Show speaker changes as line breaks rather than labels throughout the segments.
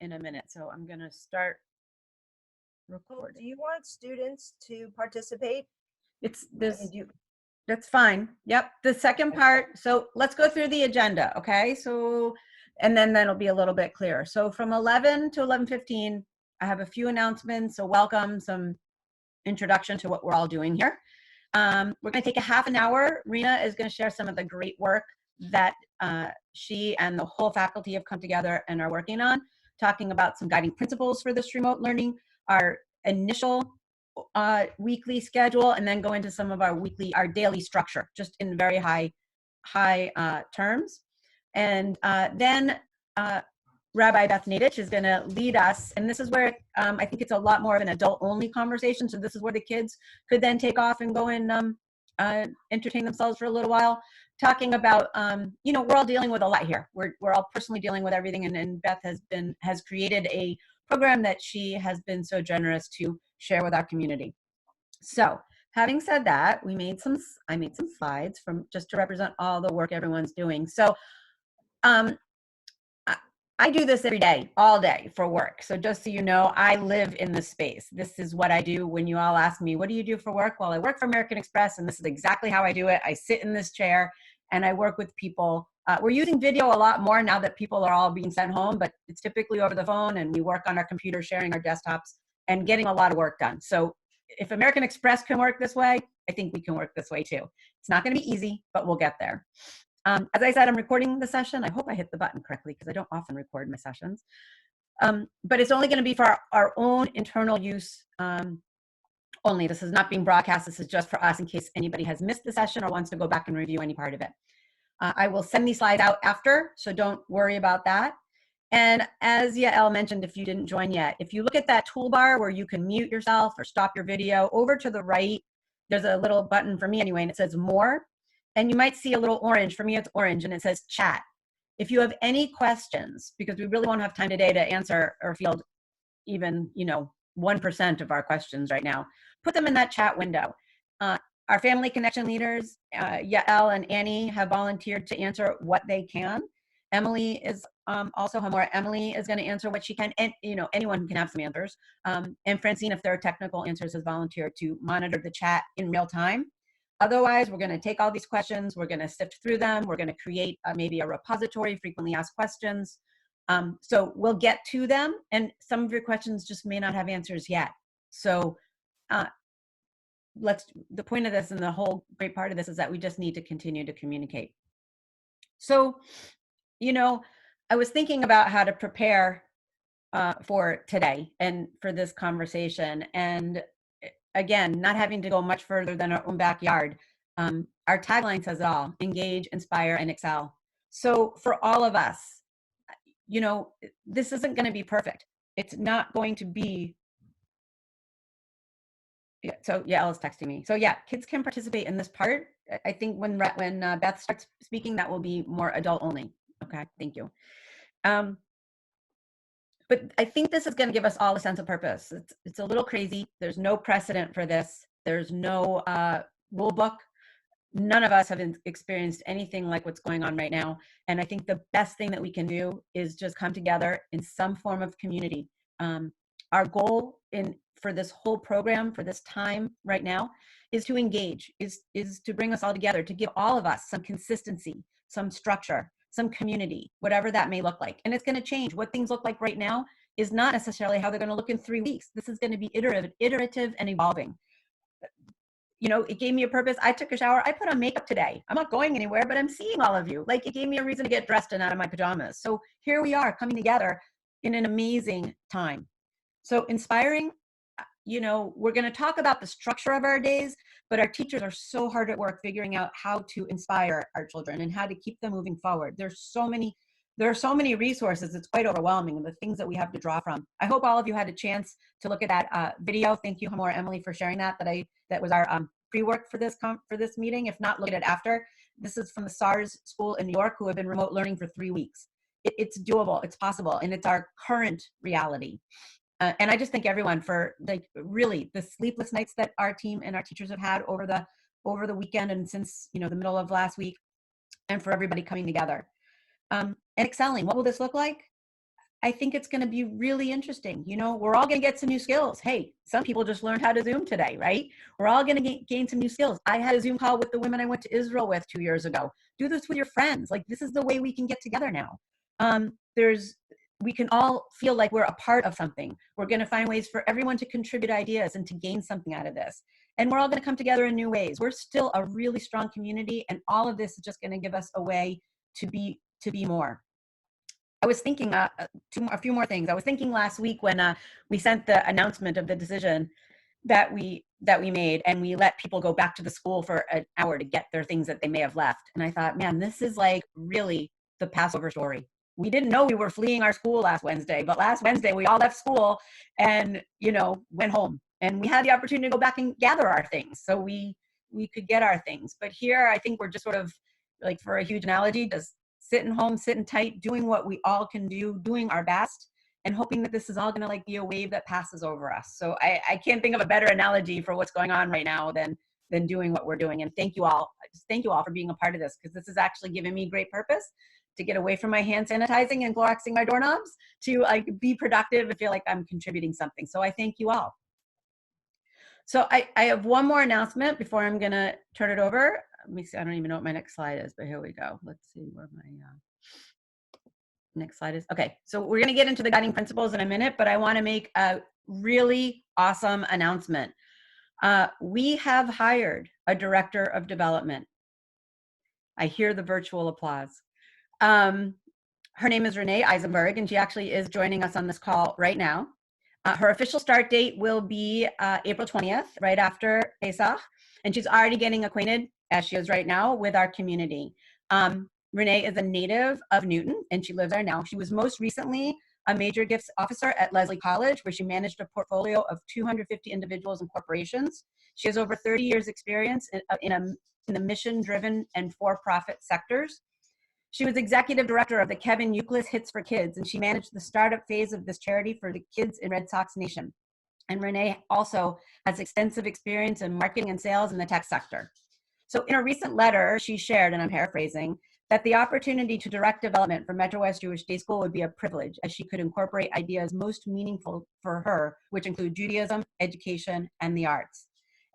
in a minute. So I'm going to start
Do
recording.
you want students to participate?
It's
I
this.
mean, do you,
That's fine. Yep. The second part. So let's go through the agenda. Okay. So, and then that'll be a little bit clearer. So from 11 to 11:15, I have a few announcements. So welcome, some introduction to what we're all doing here. We're going to take a half an hour. Rena is going to share some of the great work that she and the whole faculty have come together and are working on, talking about some guiding principles for this remote learning, our initial weekly schedule, and then go into some of our daily structure, just in very high terms. And then Rabbi Beth Nadich is going to lead us, and this is where I think it's a lot more of an adult-only conversation. So this is where the kids could then take off and go and entertain themselves for a little while, talking about we're all dealing with a lot here. We're all personally dealing with everything, and Beth has created a program that she has been so generous to share with our community. So having said that, I made some slides from just to represent all the work everyone's doing. So I do this every day, all day for work. So just so you know, I live in this space. This is what I do. When you all ask me, what do you do for work? Well, I work for American Express, and this is exactly how I do it. I sit in this chair and I work with people. We're using video a lot more now that people are all being sent home, but it's typically over the phone, and we work on our computers, sharing our desktops and getting a lot of work done. So if American Express can work this way, I think we can work this way too. It's not going to be easy, but we'll get there. As I said, I'm recording the session. I hope I hit the button correctly because I don't often record my sessions. But it's only going to be for our own internal use only. This is not being broadcast. This is just for us in case anybody has missed the session or wants to go back and review any part of it. I will send these slides out after, so don't worry about that. And as Yael mentioned, if you didn't join yet, if you look at that toolbar where you can mute yourself or stop your video, over to the right, there's a little button for me anyway, and it says more. And you might see a little orange. For me, it's orange, and it says chat. If you have any questions, because we really won't have time today to answer or field even 1% of our questions right now, put them in that chat window. Our family connection leaders, Yael and Annie, have volunteered to answer what they can. Emily is also more. Emily is going to answer what she can, and anyone can have some answers. And Francine, if there are technical answers, has volunteered to monitor the chat in real time. Otherwise, we're going to take all these questions, we're going to sift through them, we're going to create maybe a repository, frequently asked questions. So we'll get to them, and some of your questions just may not have answers yet. So the point of this, and the whole great part of this, is that we just need to continue to communicate. So, I was thinking about how to prepare for today and for this conversation. And again, not having to go much further than our own backyard. Our tagline says it all: engage, inspire, and excel. So for all of us, this isn't going to be perfect. It's not going to be. Yeah, so Ella's texting me. So yeah, kids can participate in this part. I think when Beth starts speaking, that will be more adult only. Okay, thank you. But I think this is going to give us all a sense of purpose. It's a little crazy. There's no precedent for this. There's no rule book. None of us have experienced anything like what's going on right now. And I think the best thing that we can do is just come together in some form of community. Our goal for this whole program, for this time right now, is to engage, is to bring us all together, to give all of us some consistency, some structure, some community, whatever that may look like. And it's going to change. What things look like right now is not necessarily how they're going to look in 3 weeks. This is going to be iterative and evolving. It gave me a purpose. I took a shower. I put on makeup today. I'm not going anywhere, but I'm seeing all of you. Like, it gave me a reason to get dressed and out of my pajamas. So here we are, coming together in an amazing time. So inspiring, we're going to talk about the structure of our days, but our teachers are so hard at work figuring out how to inspire our children and how to keep them moving forward. There are so many resources. It's quite overwhelming, the things that we have to draw from. I hope all of you had a chance to look at that video. Thank you, Hamor, Emily, for sharing that. That was our pre-work for this meeting. If not, look at it after. This is from the SARS school in New York, who have been remote learning for 3 weeks. It's doable, it's possible, and it's our current reality. And I just thank everyone for really the sleepless nights that our team and our teachers have had over the weekend and since the middle of last week, and for everybody coming together and excelling. What will this look like? I think it's going to be really interesting. You know, we're all going to get some new skills. Hey, some people just learned how to Zoom today, right? We're all going to gain some new skills. I had a Zoom call with the women I went to Israel with 2 years ago. Do this with your friends. Like, this is the way we can get together now. We can all feel like we're a part of something. We're going to find ways for everyone to contribute ideas and to gain something out of this. And we're all going to come together in new ways. We're still a really strong community, and all of this is just going to give us a way to be more. I was thinking a few more things. I was thinking last week when we sent the announcement of the decision that we made, and we let people go back to the school for an hour to get their things that they may have left. And I thought, man, this is like really the Passover story. We didn't know we were fleeing our school last Wednesday, but last Wednesday we all left school and, you know, went home, and we had the opportunity to go back and gather our things, so we could get our things. But here, I think we're just sort of, like, for a huge analogy, just sitting home, sitting tight, doing what we all can do, doing our best, and hoping that this is all going to like be a wave that passes over us. So I can't think of a better analogy for what's going on right now than doing what we're doing. And thank you all. Thank you all for being a part of this, because this is actually giving me great purpose to get away from my hand sanitizing and Cloroxing my doorknobs, to like be productive and feel like I'm contributing something. So I thank you all. So I have one more announcement before I'm going to turn it over. Let me see. I don't even know what my next slide is, but here we go. Let's see where my next slide is. Okay, so we're going to get into the guiding principles in a minute, but I want to make a really awesome announcement. We have hired a director of development. I hear the virtual applause. Her name is Renee Eisenberg, and she actually is joining us on this call right now. Her official start date will be April 20th, right after Pesach, and she's already getting acquainted, as she is right now, with our community. Renee is a native of Newton, and she lives there now. She was most recently a major gifts officer at Lesley College, where she managed a portfolio of 250 individuals and corporations. She has over 30 years experience in the mission-driven and for-profit sectors. She was executive director of the Kevin Youkless Hits for Kids, and she managed the startup phase of this charity for the kids in Red Sox Nation. And Renee also has extensive experience in marketing and sales in the tech sector. So in a recent letter, she shared, and I'm paraphrasing, that the opportunity to direct development for Metro West Jewish Day School would be a privilege, as she could incorporate ideas most meaningful for her, which include Judaism, education, and the arts.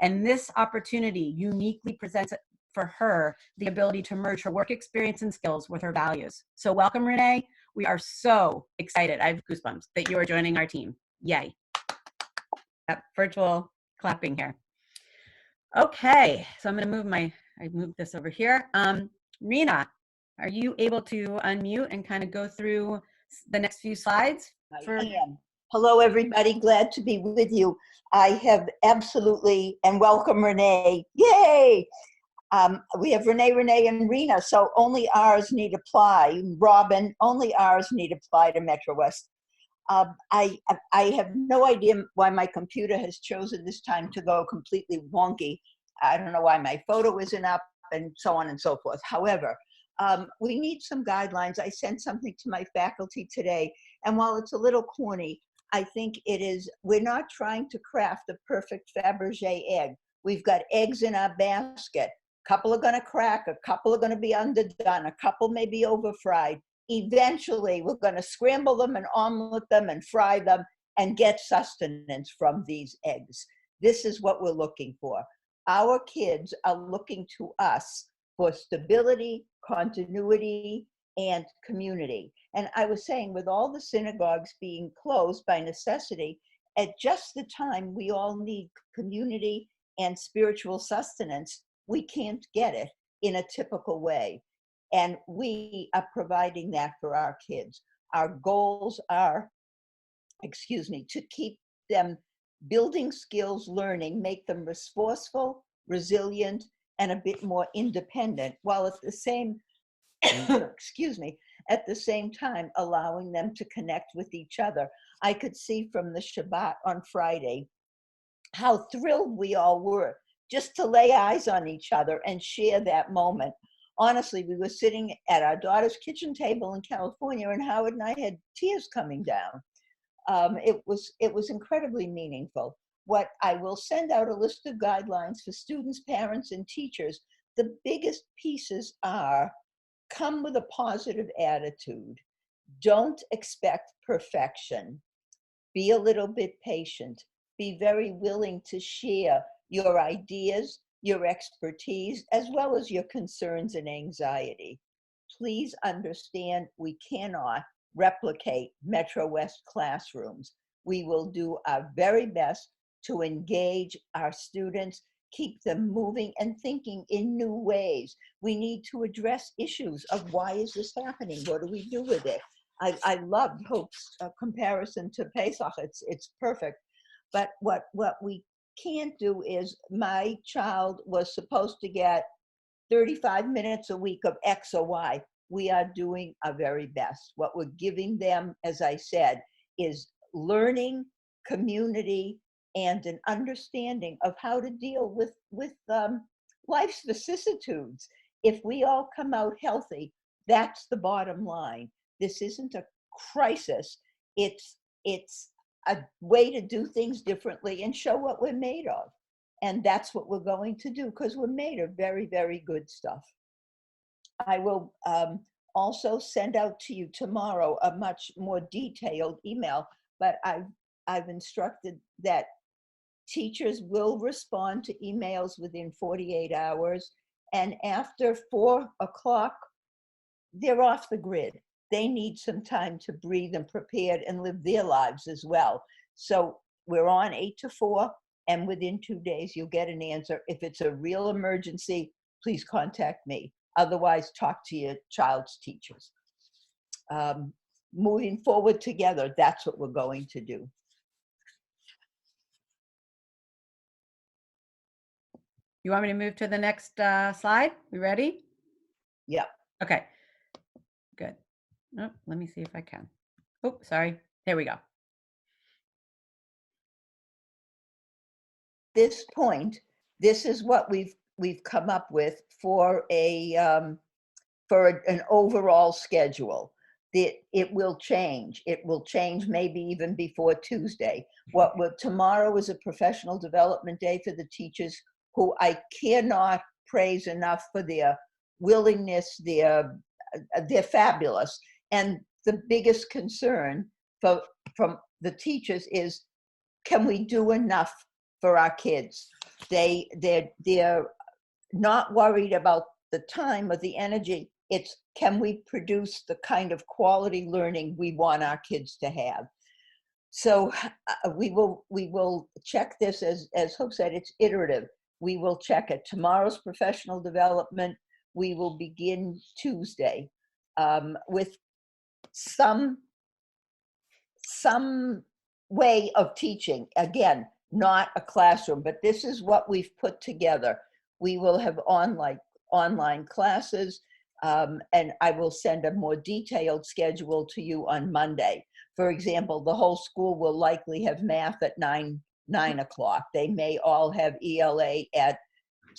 And this opportunity uniquely presents for her the ability to merge her work experience and skills with her values. So welcome, Renee. We are so excited. I have goosebumps that you are joining our team. Yay. Yep, virtual clapping here. Okay, so I'm going to I moved this over here. Rena, are you able to unmute and kind of go through the next few slides?
I am. Hello, everybody. Glad to be with you. I have absolutely, and welcome, Renee. Yay! We have Renee, and Rena, so only ours need apply. Robin, only ours need apply to Metro West. I have no idea why my computer has chosen this time to go completely wonky. I don't know why my photo isn't up, and so on and so forth. However, we need some guidelines. I sent something to my faculty today, and while it's a little corny, I think it is, we're not trying to craft the perfect Fabergé egg. We've got eggs in our basket. A couple are going to crack, a couple are going to be underdone, a couple may be over fried. Eventually, we're going to scramble them and omelet them and fry them and get sustenance from these eggs. This is what we're looking for. Our kids are looking to us for stability, continuity, and community. And I was saying, with all the synagogues being closed by necessity, at just the time we all need community and spiritual sustenance, we can't get it in a typical way. And we are providing that for our kids. Our goals are, to keep them building skills, learning, make them resourceful, resilient, and a bit more independent, while at the same, at the same time allowing them to connect with each other. I could see from the Shabbat on Friday how thrilled we all were just to lay eyes on each other and share that moment. Honestly, we were sitting at our daughter's kitchen table in California, and Howard and I had tears coming down. It was incredibly meaningful. What I will send out a list of guidelines for students, parents, and teachers. The biggest pieces are: come with a positive attitude. Don't expect perfection. Be a little bit patient. Be very willing to share your ideas, your expertise, as well as your concerns and anxiety. Please understand we cannot replicate Metro West classrooms. We will do our very best to engage our students, keep them moving and thinking in new ways. We need to address issues of why is this happening? What do we do with it? I loved Hope's comparison to Pesach. It's perfect. But what we can't do is, my child was supposed to get 35 minutes a week of X or Y. We are doing our very best. What we're giving them, as I said, is learning, community, and an understanding of how to deal with life's vicissitudes. If we all come out healthy, that's the bottom line. This isn't a crisis. It's a way to do things differently and show what we're made of. And that's what we're going to do, because we're made of very, very good stuff. I will also send out to you tomorrow a much more detailed email, but I've instructed that teachers will respond to emails within 48 hours. And after 4 o'clock, they're off the grid. They need some time to breathe and prepare and live their lives as well. So we're on 8 to 4, and within 2 days, you'll get an answer. If it's a real emergency, please contact me. Otherwise, talk to your child's teachers. Moving forward together, that's what we're going to do.
You want me to move to the next slide? We ready?
Yeah.
Okay, good. Oh, let me see if I can. Oh, sorry. There we go.
This point, this is what we've come up with for an overall schedule. It will change. It will change maybe even before Tuesday. Tomorrow is a professional development day for the teachers, who I cannot praise enough for their willingness. They're fabulous. And the biggest concern from the teachers is, can we do enough for our kids? They're not worried about the time or the energy. It's, can we produce the kind of quality learning we want our kids to have? So we will check this, as Hope said, it's iterative. We will check it. Tomorrow's professional development, we will begin Tuesday with some way of teaching. Again, not a classroom, but this is what we've put together. We will have online classes, and I will send a more detailed schedule to you on Monday. For example, the whole school will likely have math at 9 o'clock. They may all have ELA at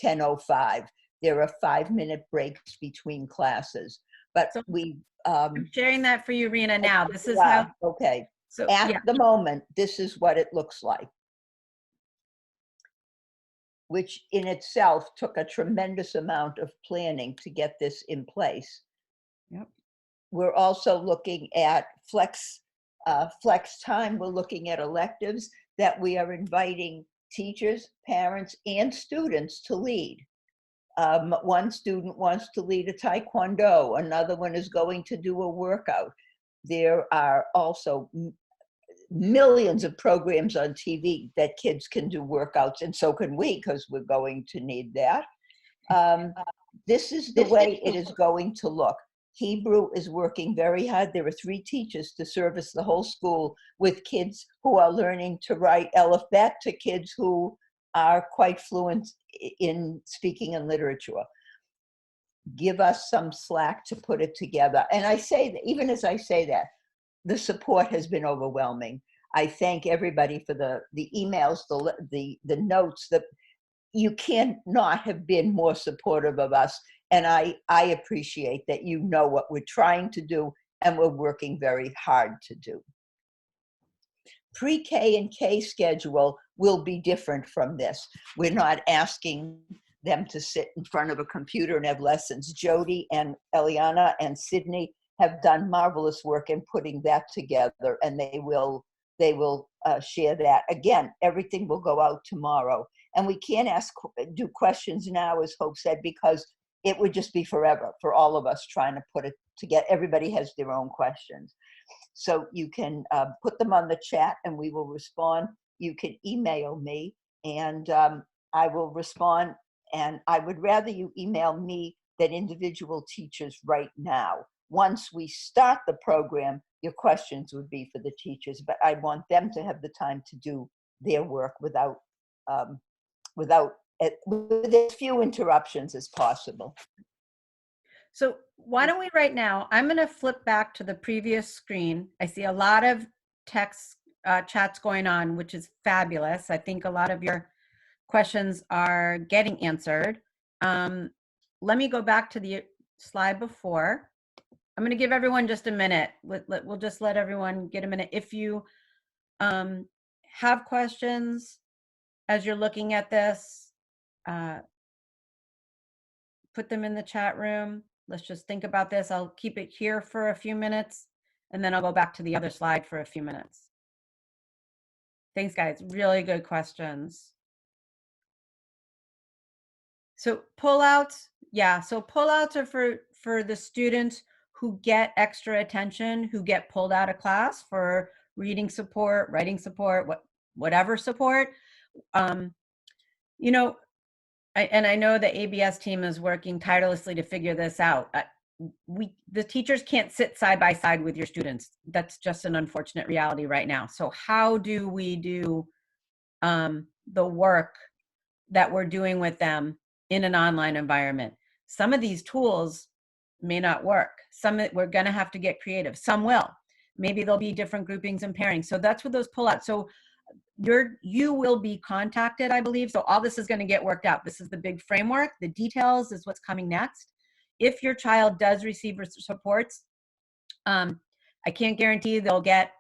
10:05. There are 5-minute breaks between classes, but
So
we
I'm sharing that for you, Rena. Now, this is how.
Okay.
So
At the moment, this is what it looks like, which in itself took a tremendous amount of planning to get this in place.
Yep.
We're also looking at flex time. We're looking at electives that we are inviting teachers, parents, and students to lead. One student wants to lead a taekwondo. Another one is going to do a workout. There are also millions of programs on TV that kids can do workouts, and so can we, because we're going to need that. This is the way it is going to look. Hebrew is working very hard. There are 3 teachers to service the whole school, with kids who are learning to write Aleph Bet to kids who are quite fluent in speaking and literature. Give us some slack to put it together. And I say that, even as I say that, the support has been overwhelming. I thank everybody for the emails, the notes. That you cannot have been more supportive of us. And I appreciate that you know what we're trying to do, and we're working very hard to do. Pre-K and K schedule will be different from this. We're not asking them to sit in front of a computer and have lessons. Jody and Eliana and Sydney have done marvelous work in putting that together, and they will share that. Again, everything will go out tomorrow, and we can't do questions now, as Hope said, because it would just be forever for all of us trying to put it together. Everybody has their own questions. So you can put them on the chat and we will respond. You can email me and I will respond. And I would rather you email me than individual teachers right now. Once we start the program, your questions would be for the teachers, but I want them to have the time to do their work with as few interruptions as possible.
So why don't we right now, I'm going to flip back to the previous screen. I see a lot of text chats going on, which is fabulous. I think a lot of your questions are getting answered. Let me go back to the slide before. I'm going to give everyone just a minute. We'll just let everyone get a minute. If you have questions as you're looking at this, put them in the chat room. Let's just think about this. I'll keep it here for a few minutes, and then I'll go back to the other slide for a few minutes. Thanks, guys. Really good questions. So pullouts, yeah. So pullouts are for the students who get extra attention, who get pulled out of class for reading support, writing support, whatever support. You know, I know the ABS team is working tirelessly to figure this out. The teachers can't sit side by side with your students. That's just an unfortunate reality right now. So how do we do the work that we're doing with them in an online environment? Some of these tools may not work. We're going to have to get creative. Some will. Maybe there'll be different groupings and pairings. So that's what those pullouts. So you will be contacted, I believe. So all this is going to get worked out. This is the big framework. The details is what's coming next. If your child does receive supports, I can't guarantee they'll get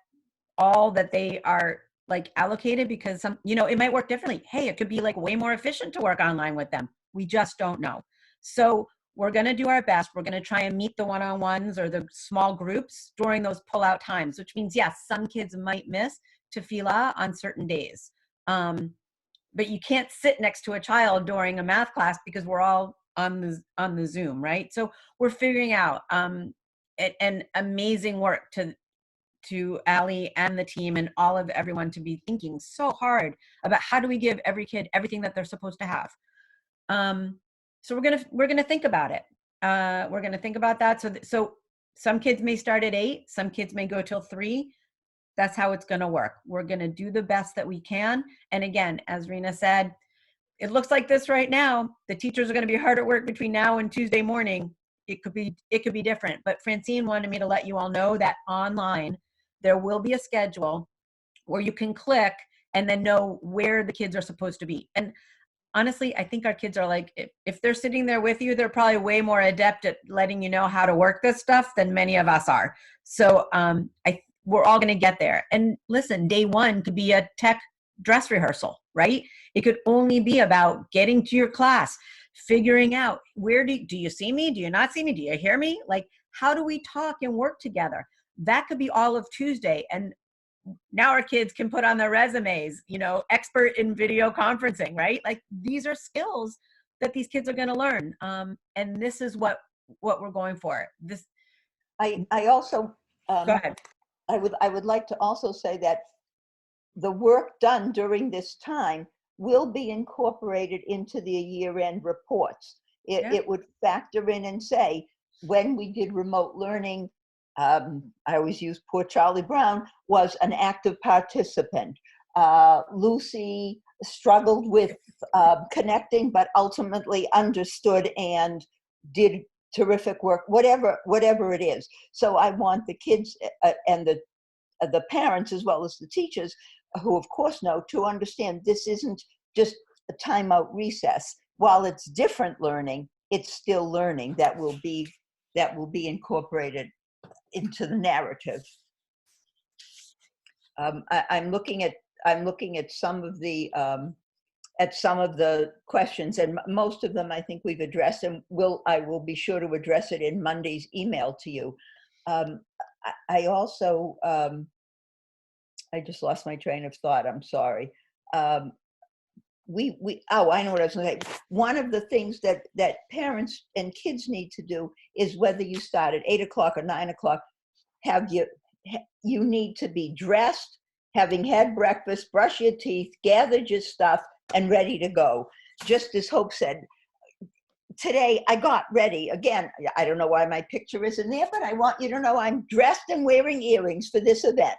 all that they are like allocated, because it might work differently. Hey, it could be like way more efficient to work online with them. We just don't know. So we're going to do our best. We're going to try and meet the one-on-ones or the small groups during those pull-out times, which means, yes, some kids might miss tefillah on certain days. But you can't sit next to a child during a math class because we're all on the Zoom, right? So we're figuring out an amazing work to Ali and the team and all of everyone to be thinking so hard about how do we give every kid everything that they're supposed to have. So we're gonna think about it. We're gonna think about that. So some kids may start at 8, some kids may go till 3. That's how it's gonna work. We're gonna do the best that we can. And again, as Rena said, it looks like this right now. The teachers are gonna be hard at work between now and Tuesday morning. It could be different. But Francine wanted me to let you all know that online, there will be a schedule where you can click and then know where the kids are supposed to be. And honestly, I think our kids are like, if they're sitting there with you, they're probably way more adept at letting you know how to work this stuff than many of us are. So we're all going to get there. And listen, day one could be a tech dress rehearsal, right? It could only be about getting to your class, figuring out where do you see me? Do you not see me? Do you hear me? Like, how do we talk and work together? That could be all of Tuesday. And now our kids can put on their resumes, expert in video conferencing, right? Like, these are skills that these kids are going to learn. And this is what we're going for.
I also,
go ahead.
I would like to also say that the work done during this time will be incorporated into the year-end reports. It would factor in and say, when we did remote learning, I always use poor Charlie Brown, was an active participant. Lucy struggled with connecting, but ultimately understood and did terrific work, whatever it is. So I want the kids and the parents, as well as the teachers, who of course know, to understand this isn't just a timeout recess. While it's different learning, it's still learning that will be incorporated into the narrative. I'm looking at some of the questions, and most of them I think we've addressed, and I will be sure to address it in Monday's email to you. Um, I also, I just lost my train of thought. I'm sorry. Um, oh, I know what I was going to say. One of the things that parents and kids need to do is, whether you start at 8 o'clock or 9 o'clock, you need to be dressed, having had breakfast, brush your teeth, gathered your stuff, and ready to go. Just as Hope said, today I got ready. Again, I don't know why my picture isn't there, but I want you to know I'm dressed and wearing earrings for this event.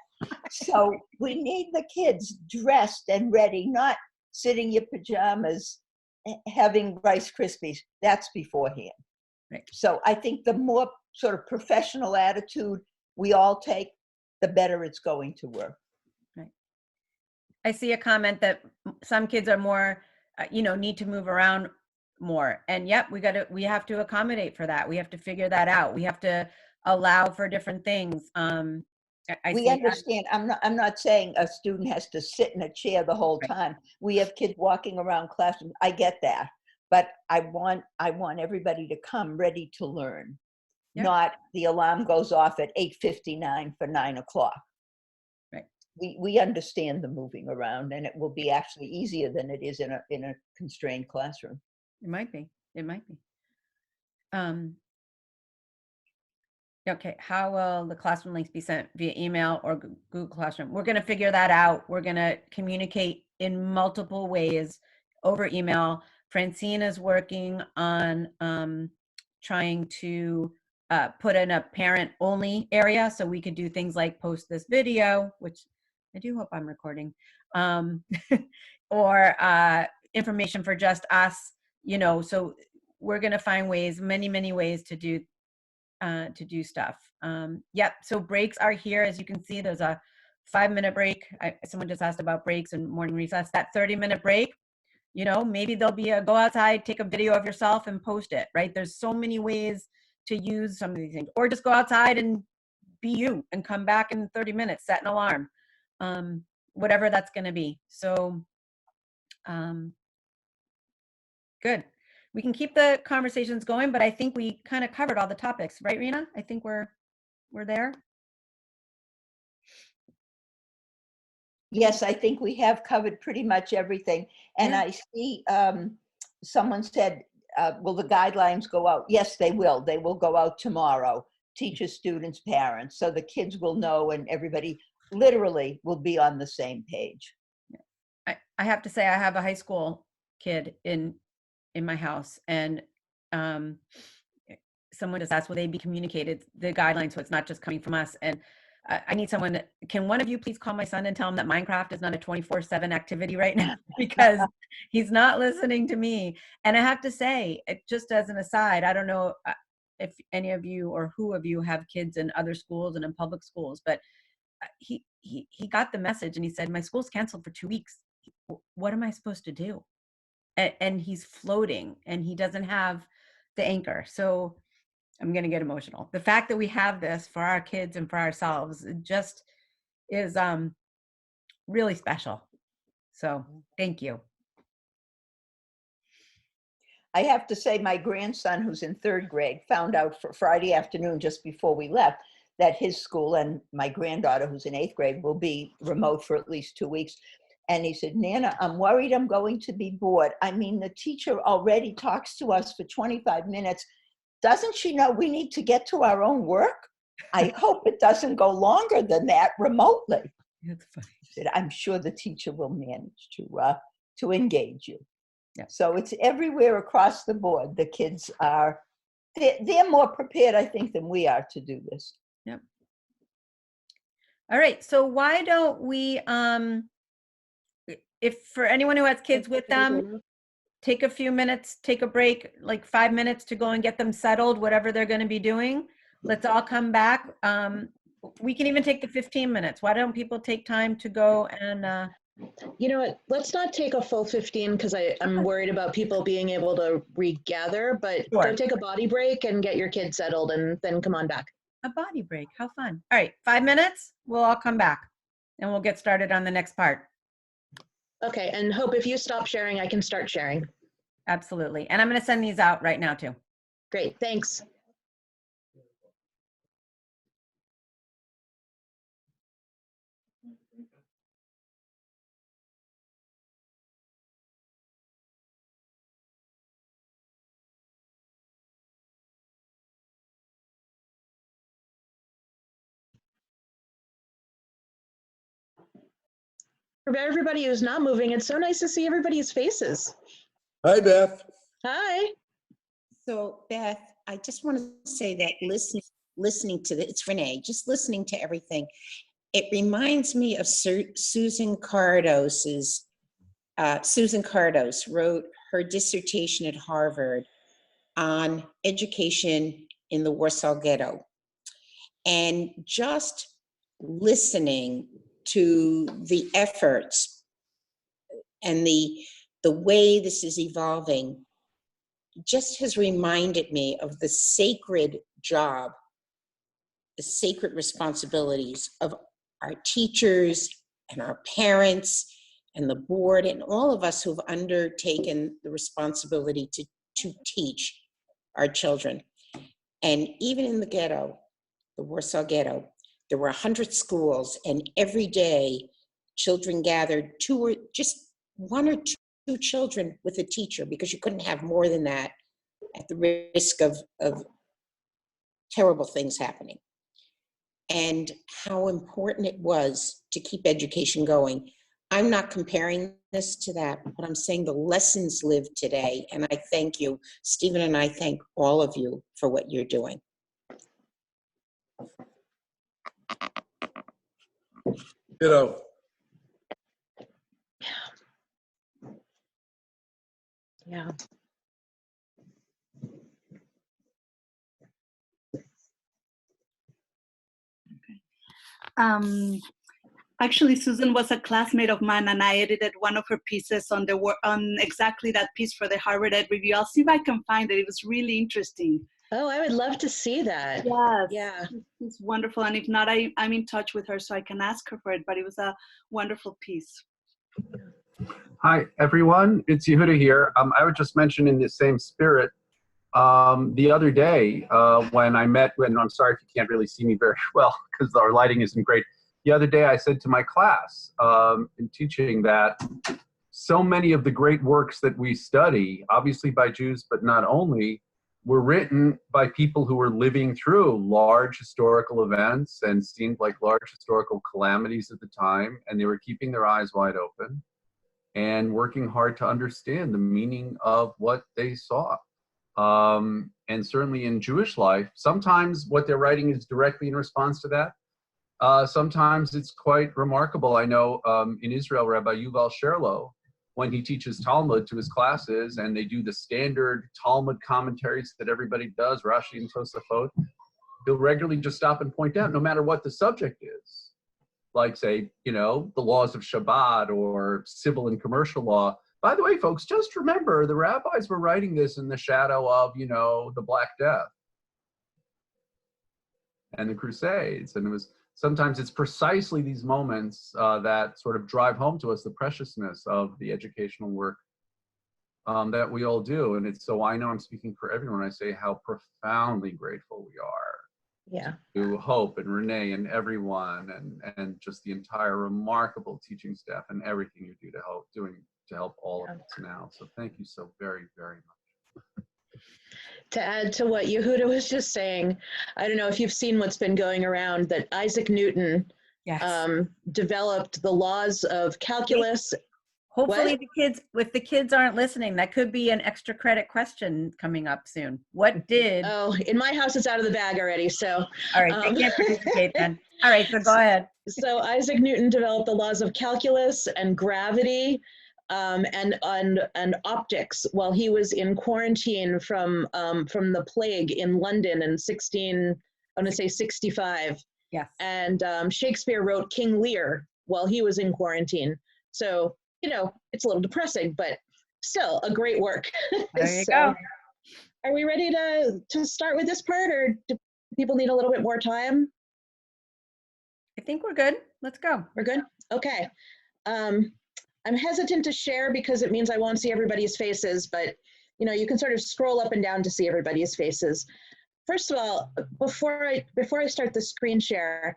So we need the kids dressed and ready, not sitting in your pajamas having Rice Krispies. That's beforehand.
Right.
So I think the more sort of professional attitude we all take, the better it's going to work.
Right. I see a comment that some kids are more, need to move around more. And yep, we have to accommodate for that. We have to figure that out. We have to allow for different things.
We understand. I'm not saying a student has to sit in a chair the whole time. We have kids walking around classrooms. I get that. But I want everybody to come ready to learn. Yep. Not the alarm goes off at 8:59 for 9 o'clock.
Right.
We understand the moving around, and it will be actually easier than it is in a constrained classroom.
It might be. It might be. Okay, how will the classroom links be sent via email or Google Classroom? We're going to figure that out. We're going to communicate in multiple ways over email. Francine is working on trying to put in a parent-only area, so we could do things like post this video, which I do hope I'm recording, or information for just us, so we're going to find ways, many ways to do stuff. Yep, so breaks are here. As you can see, there's a 5-minute break. Someone just asked about breaks and morning recess. That 30-minute break, maybe there'll be a go outside, take a video of yourself and post it, right? There's so many ways to use some of these things. Or just go outside and be you and come back in 30 minutes, set an alarm, whatever that's going to be. So good. We can keep the conversations going, but I think we kind of covered all the topics, right, Rena? I think we're there.
Yes, I think we have covered pretty much everything. And yeah. I see someone said, will the guidelines go out? Yes, they will. They will go out tomorrow. Teachers, students, parents. So the kids will know, and everybody literally will be on the same page.
I have to say, I have a high school kid in my house, and someone just asked, will they be communicated, the guidelines, so it's not just coming from us? And I need someone, can one of you please call my son and tell him that Minecraft is not a 24/7 activity right now, because he's not listening to me. And I have to say, just as an aside, I don't know if any of you or who of you have kids in other schools and in public schools, but he got the message and he said, my school's canceled for 2 weeks. What am I supposed to do? And he's floating and he doesn't have the anchor. So I'm going to get emotional. The fact that we have this for our kids and for ourselves, it just is really special. So thank you.
I have to say, my grandson, who's in 3rd grade, found out for Friday afternoon, just before we left, that his school and my granddaughter, who's in 8th grade, will be remote for at least 2 weeks. And he said, Nana, I'm worried I'm going to be bored. I mean, the teacher already talks to us for 25 minutes. Doesn't she know we need to get to our own work? I hope it doesn't go longer than that remotely.
That's funny.
He said, I'm sure the teacher will manage to engage you.
Yeah.
So it's everywhere across the board. The kids are, they're more prepared, I think, than we are to do this.
Yep. All right. So why don't we, if for anyone who has kids with them, take a few minutes, take a break, like 5 minutes to go and get them settled, whatever they're going to be doing. Let's all come back. We can even take the 15 minutes. Why don't people take time to go and...
You know what, let's not take a full 15 because I'm worried about people being able to regather, but
Sure.
Go take a body break and get your kids settled and then come on back.
A body break, how fun. All right, 5 minutes, we'll all come back and we'll get started on the next part.
Okay, and Hope, if you stop sharing, I can start sharing.
Absolutely, and I'm going to send these out right now too.
Great, thanks. For everybody who's not moving, it's so nice to see everybody's faces.
Hi, Beth.
Hi.
So Beth, I just want to say that listening to it's Renee, just listening to everything, it reminds me of Susan Cardos wrote her dissertation at Harvard on education in the Warsaw Ghetto. And just listening to the efforts and the way this is evolving just has reminded me of the sacred job, the sacred responsibilities of our teachers and our parents and the board and all of us who've undertaken the responsibility to teach our children. And even in the ghetto, the Warsaw Ghetto, there were 100 schools, and every day children gathered one or two children with a teacher, because you couldn't have more than that at the risk of terrible things happening. And how important it was to keep education going. I'm not comparing this to that, but I'm saying the lessons live today. And I thank you, Stephen, and I thank all of you for what you're doing.
Ditto.
Yeah.
Actually, Susan was a classmate of mine, and I edited one of her pieces on on exactly that piece for the Harvard Ed Review. I'll see if I can find it. It was really interesting.
Oh, I would love to see that.
Yes.
Yeah.
It's wonderful. And if not, I'm in touch with her so I can ask her for it. But it was a wonderful piece.
Hi, everyone. It's Yehuda here. I would just mention in the same spirit, the other day when I'm sorry if you can't really see me very well because our lighting isn't great. The other day I said to my class in teaching that so many of the great works that we study, obviously by Jews, but not only, were written by people who were living through large historical events and seemed like large historical calamities at the time, and they were keeping their eyes wide open and working hard to understand the meaning of what they saw. And certainly in Jewish life, sometimes what they're writing is directly in response to that. Sometimes it's quite remarkable. I know in Israel, Rabbi Yuval Sherlow, when he teaches Talmud to his classes and they do the standard Talmud commentaries that everybody does, Rashi and Tosafot, he'll regularly just stop and point out, no matter what the subject is, like say, the laws of Shabbat or civil and commercial law. By the way, folks, just remember the rabbis were writing this in the shadow of, the Black Death and the Crusades. And sometimes it's precisely these moments that sort of drive home to us the preciousness of the educational work that we all do. And so I know I'm speaking for everyone when I say how profoundly grateful we are.
Yeah.
To Hope and Renee and everyone and just the entire remarkable teaching staff and everything you do to help all of us now. So thank you so very, very much.
To add to what Yehuda was just saying, I don't know if you've seen what's been going around, that Isaac Newton developed the laws of calculus.
Hopefully if the kids aren't listening, that could be an extra credit question coming up soon. What did?
Oh, in my house, it's out of the bag already. So.
All right, they can't participate then. All right, so go ahead.
So Isaac Newton developed the laws of calculus and gravity and optics while he was in quarantine from the plague in London in 65.
Yes.
And Shakespeare wrote King Lear while he was in quarantine. So, it's a little depressing, but still a great work.
There you go.
Are we ready to start with this part, or do people need a little bit more time?
I think we're good. Let's go.
We're good? Okay. I'm hesitant to share because it means I won't see everybody's faces, but you can sort of scroll up and down to see everybody's faces. First of all, before I start the screen share,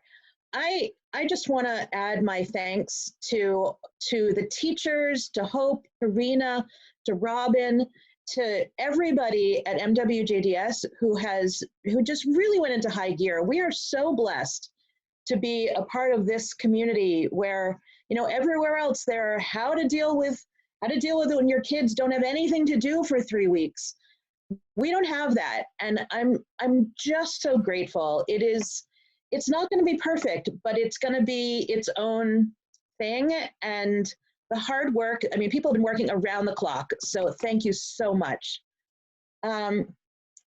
I just want to add my thanks to the teachers, to Hope, to Rena, to Robin, to everybody at MWJDS who just really went into high gear. We are so blessed to be a part of this community where, everywhere else there are how to deal with it when your kids don't have anything to do for 3 weeks. We don't have that. And I'm just so grateful. It's not going to be perfect, but it's going to be its own thing. And the hard work, people have been working around the clock. So thank you so much.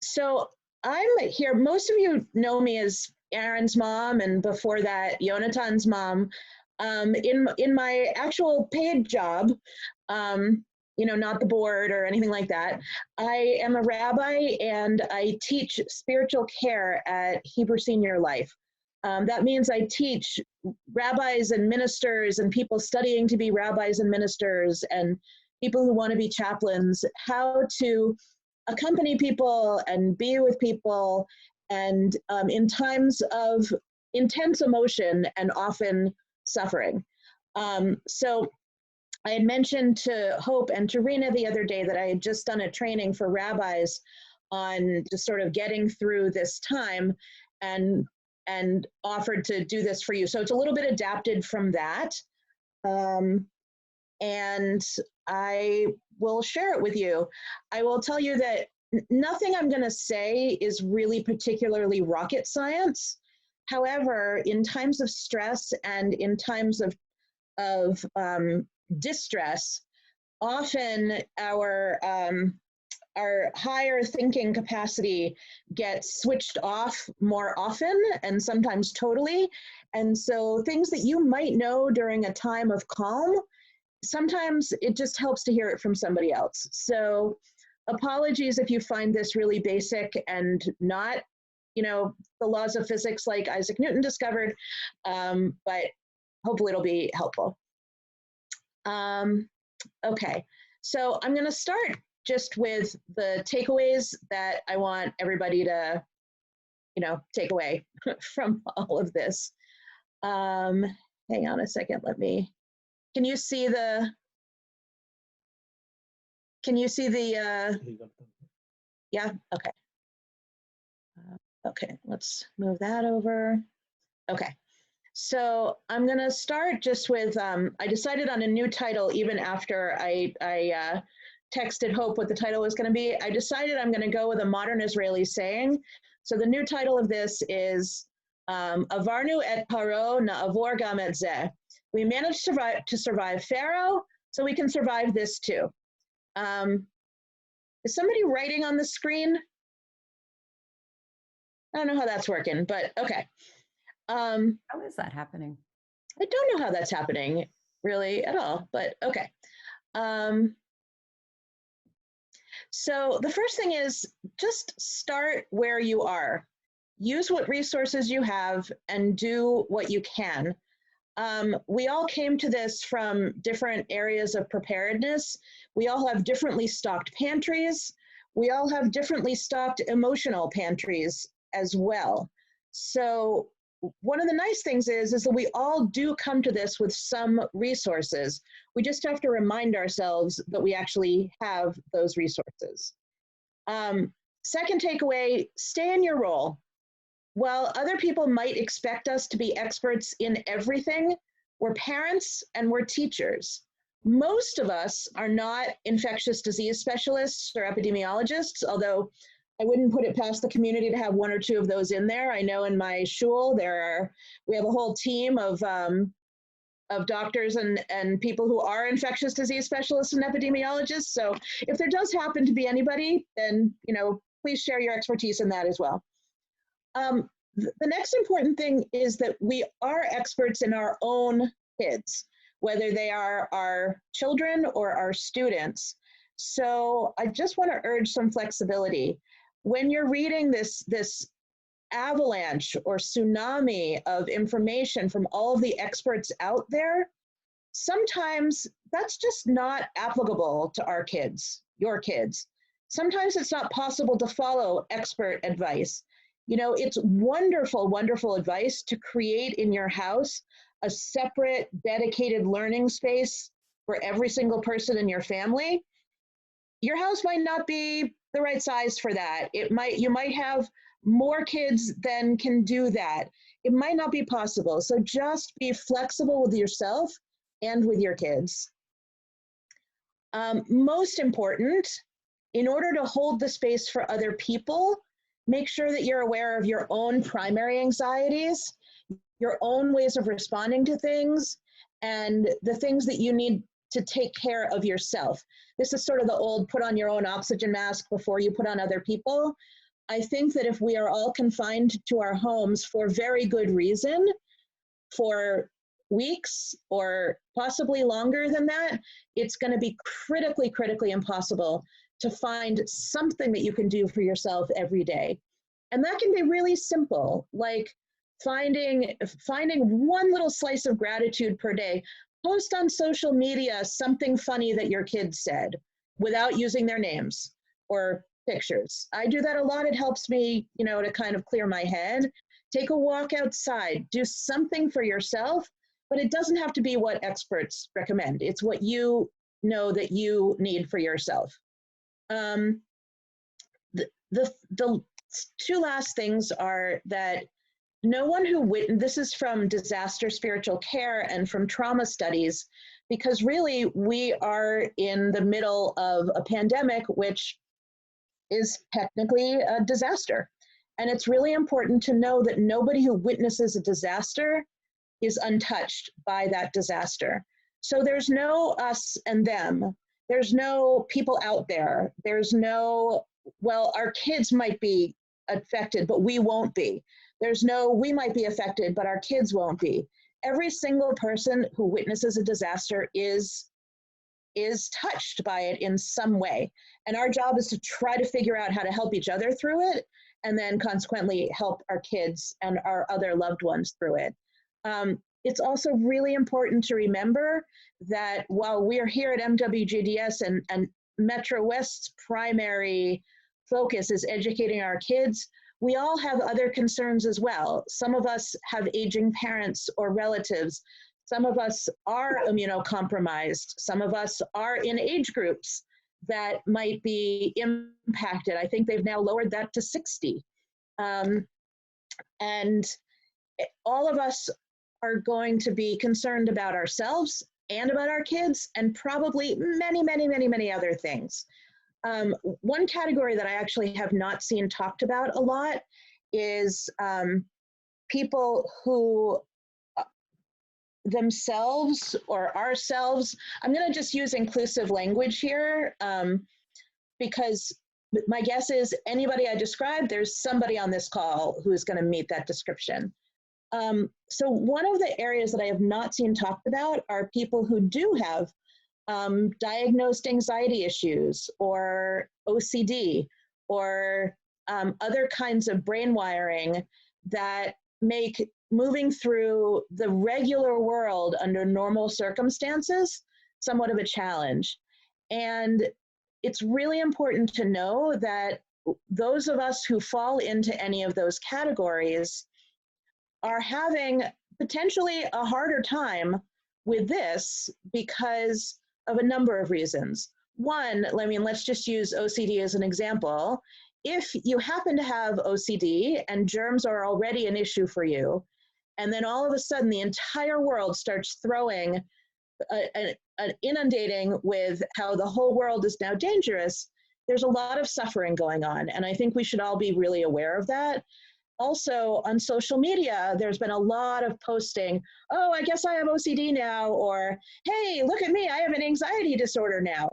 So I'm here. Most of you know me as Aaron's mom, and before that, Yonatan's mom. In my actual paid job, not the board or anything like that, I am a rabbi and I teach spiritual care at Hebrew Senior Life. That means I teach rabbis and ministers and people studying to be rabbis and ministers and people who want to be chaplains how to accompany people and be with people, and in times of intense emotion and often suffering. So I had mentioned to Hope and to Rena the other day that I had just done a training for rabbis on just sort of getting through this time, and offered to do this for you. So it's a little bit adapted from that. And I will share it with you. I will tell you that nothing I'm going to say is really particularly rocket science. However, in times of stress and in times of distress, often our higher thinking capacity gets switched off more often and sometimes totally. And so things that you might know during a time of calm, sometimes it just helps to hear it from somebody else. So apologies if you find this really basic and not, the laws of physics like Isaac Newton discovered, but hopefully it'll be helpful. Okay, so I'm going to start just with the takeaways that I want everybody to, take away from all of this. Hang on a second, can you see the, yeah, okay. Okay, let's move that over. Okay, so I'm gonna start just with, I decided on a new title even after I texted Hope what the title was gonna be. I decided I'm gonna go with a modern Israeli saying. So the new title of this is, Avarnu et Paro na'avor gam et zeh. We managed to survive Pharaoh, so we can survive this too. Is somebody writing on the screen? I don't know how that's working, but okay.
How is that happening?
I don't know how that's happening really at all, but okay. So the first thing is just start where you are. Use what resources you have and do what you can. We all came to this from different areas of preparedness. We all have differently stocked pantries. We all have differently stocked emotional pantries as well. So one of the nice things is that we all do come to this with some resources. We just have to remind ourselves that we actually have those resources. Second takeaway, stay in your role. While other people might expect us to be experts in everything, we're parents and we're teachers. Most of us are not infectious disease specialists or epidemiologists, although I wouldn't put it past the community to have one or two of those in there. I know in my shul, we have a whole team of doctors and people who are infectious disease specialists and epidemiologists. So if there does happen to be anybody, then, please share your expertise in that as well. The next important thing is that we are experts in our own kids, whether they are our children or our students. So I just want to urge some flexibility. When you're reading this avalanche or tsunami of information from all of the experts out there, sometimes that's just not applicable to our kids, your kids. Sometimes it's not possible to follow expert advice. It's wonderful, wonderful advice to create in your house a separate, dedicated learning space for every single person in your family. Your house might not be the right size for that. You might have more kids than can do that. it might not be possible. So just be flexible with yourself and with your kids. Most important, in order to hold the space for other people, make sure that you're aware of your own primary anxieties, your own ways of responding to things, and the things that you need to take care of yourself. This is sort of the old put on your own oxygen mask before you put on other people. I think that if we are all confined to our homes for very good reason, for weeks or possibly longer than that, it's going to be critically impossible to find something that you can do for yourself every day. And that can be really simple, like finding one little slice of gratitude per day. Post on social media something funny that your kids said without using their names or pictures. I do that a lot. It helps me, to kind of clear my head. Take a walk outside, do something for yourself, but it doesn't have to be what experts recommend. It's what you know that you need for yourself. The two last things are that no one who witnessed, this is from disaster spiritual care and from trauma studies, because really we are in the middle of a pandemic, which is technically a disaster. And it's really important to know that nobody who witnesses a disaster is untouched by that disaster. So there's no us and them. There's no people out there. There's no, well, our kids might be affected, but we won't be. There's no, we might be affected, but our kids won't be. Every single person who witnesses a disaster is touched by it in some way. And our job is to try to figure out how to help each other through it, and then consequently help our kids and our other loved ones through it. It's also really important to remember that while we are here at MWJDS and Metro West's primary focus is educating our kids, we all have other concerns as well. Some of us have aging parents or relatives. Some of us are immunocompromised. Some of us are in age groups that might be impacted. I think they've now lowered that to 60. And all of us are going to be concerned about ourselves and about our kids, and probably many other things. One category that I actually have not seen talked about a lot is people who themselves or ourselves, I'm going to just use inclusive language here, because my guess is anybody I described, there's somebody on this call who's going to meet that description. So one of the areas that I have not seen talked about are people who do have diagnosed anxiety issues or OCD or other kinds of brain wiring that make moving through the regular world under normal circumstances somewhat of a challenge. And it's really important to know that those of us who fall into any of those categories are having potentially a harder time with this because of a number of reasons. One, let's just use OCD as an example. If you happen to have OCD and germs are already an issue for you, and then all of a sudden the entire world starts throwing, inundating with how the whole world is now dangerous, there's a lot of suffering going on. And I think we should all be really aware of that. Also, on social media, there's been a lot of posting, oh, I guess I have OCD now, or, hey, look at me, I have an anxiety disorder now.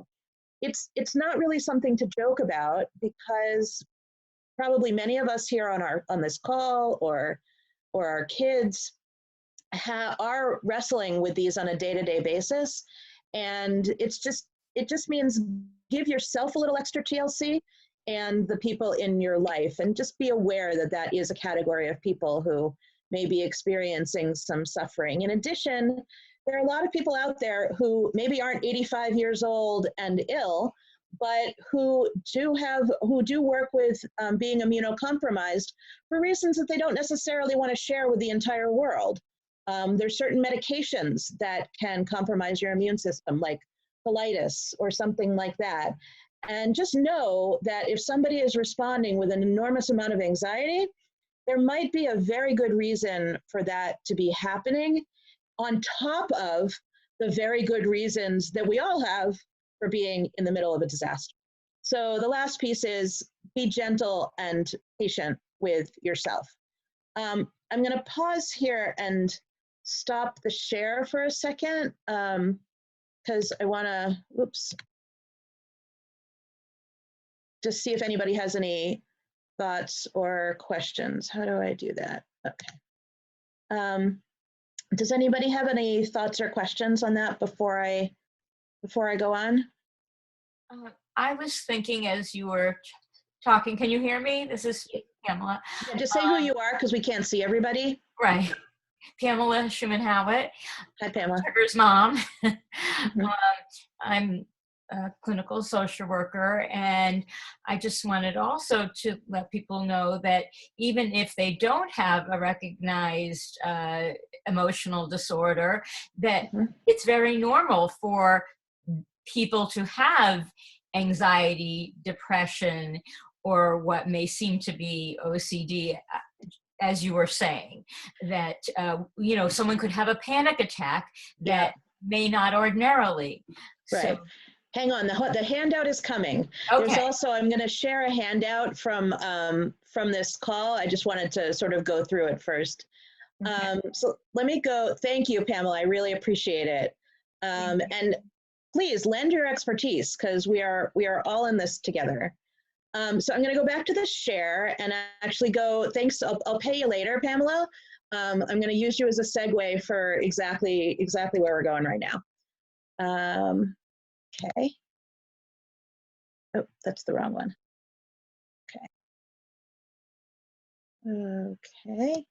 It's not really something to joke about, because probably many of us here on this call or our kids are wrestling with these on a day-to-day basis. And it just means give yourself a little extra TLC and the people in your life, and just be aware that that is a category of people who may be experiencing some suffering. In addition, there are a lot of people out there who maybe aren't 85 years old and ill, but who do work with being immunocompromised for reasons that they don't necessarily want to share with the entire world. There's certain medications that can compromise your immune system, like colitis or something like that. And just know that if somebody is responding with an enormous amount of anxiety, there might be a very good reason for that to be happening on top of the very good reasons that we all have for being in the middle of a disaster. So the last piece is be gentle and patient with yourself. I'm going to pause here and stop the share for a second because I want to, whoops, just see if anybody has any thoughts or questions. How do I do that? Okay. Does anybody have any thoughts or questions on that before I go on?
I was thinking as you were talking, can you hear me? This is Pamela.
Yeah, just say who you are because we can't see everybody.
Right. Pamela Schumann-Howitt.
Hi, Pamela.
Trevor's mom. I'm a clinical social worker, and I just wanted also to let people know that even if they don't have a recognized emotional disorder, that it's very normal for people to have anxiety, depression, or what may seem to be OCD, as you were saying, that, you know, someone could have a panic attack that may not ordinarily.
Right.
So,
hang on, the handout is coming.
okay.
There's also, I'm going to share a handout from this call. I just wanted to sort of go through it first.
Okay.
So let me go. Thank you, Pamela. I really appreciate it. And please lend your expertise because we are all in this together. So I'm going to go back to the share and actually go, thanks, I'll pay you later, Pamela. I'm going to use you as a segue for exactly where we're going right now. Okay. Oh, that's the wrong one. Okay.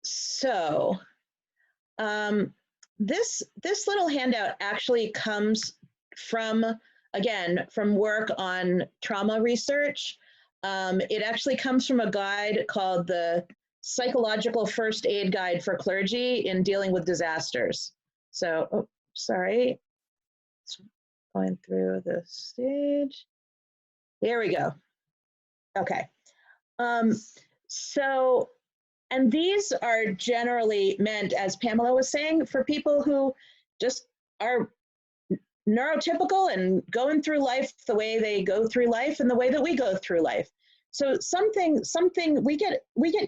So this little handout actually comes from, again, from work on trauma research. It actually comes from a guide called the Psychological First Aid Guide for Clergy in Dealing with Disasters. So, oh, sorry, it's going through the stage. Here we go. Okay. So, and these are generally meant, as Pamela was saying, for people who just are neurotypical and going through life the way they go through life and the way that we go through life. So something we get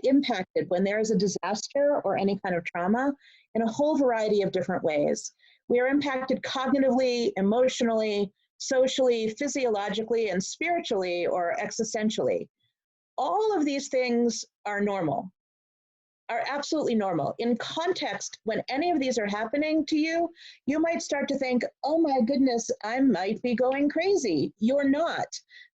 impacted when there is a disaster or any kind of trauma in a whole variety of different ways. We are impacted cognitively, emotionally, socially, physiologically, and spiritually or existentially. All of these things are normal, are absolutely normal. In context, when any of these are happening to you, you might start to think, oh my goodness, I might be going crazy. You're not.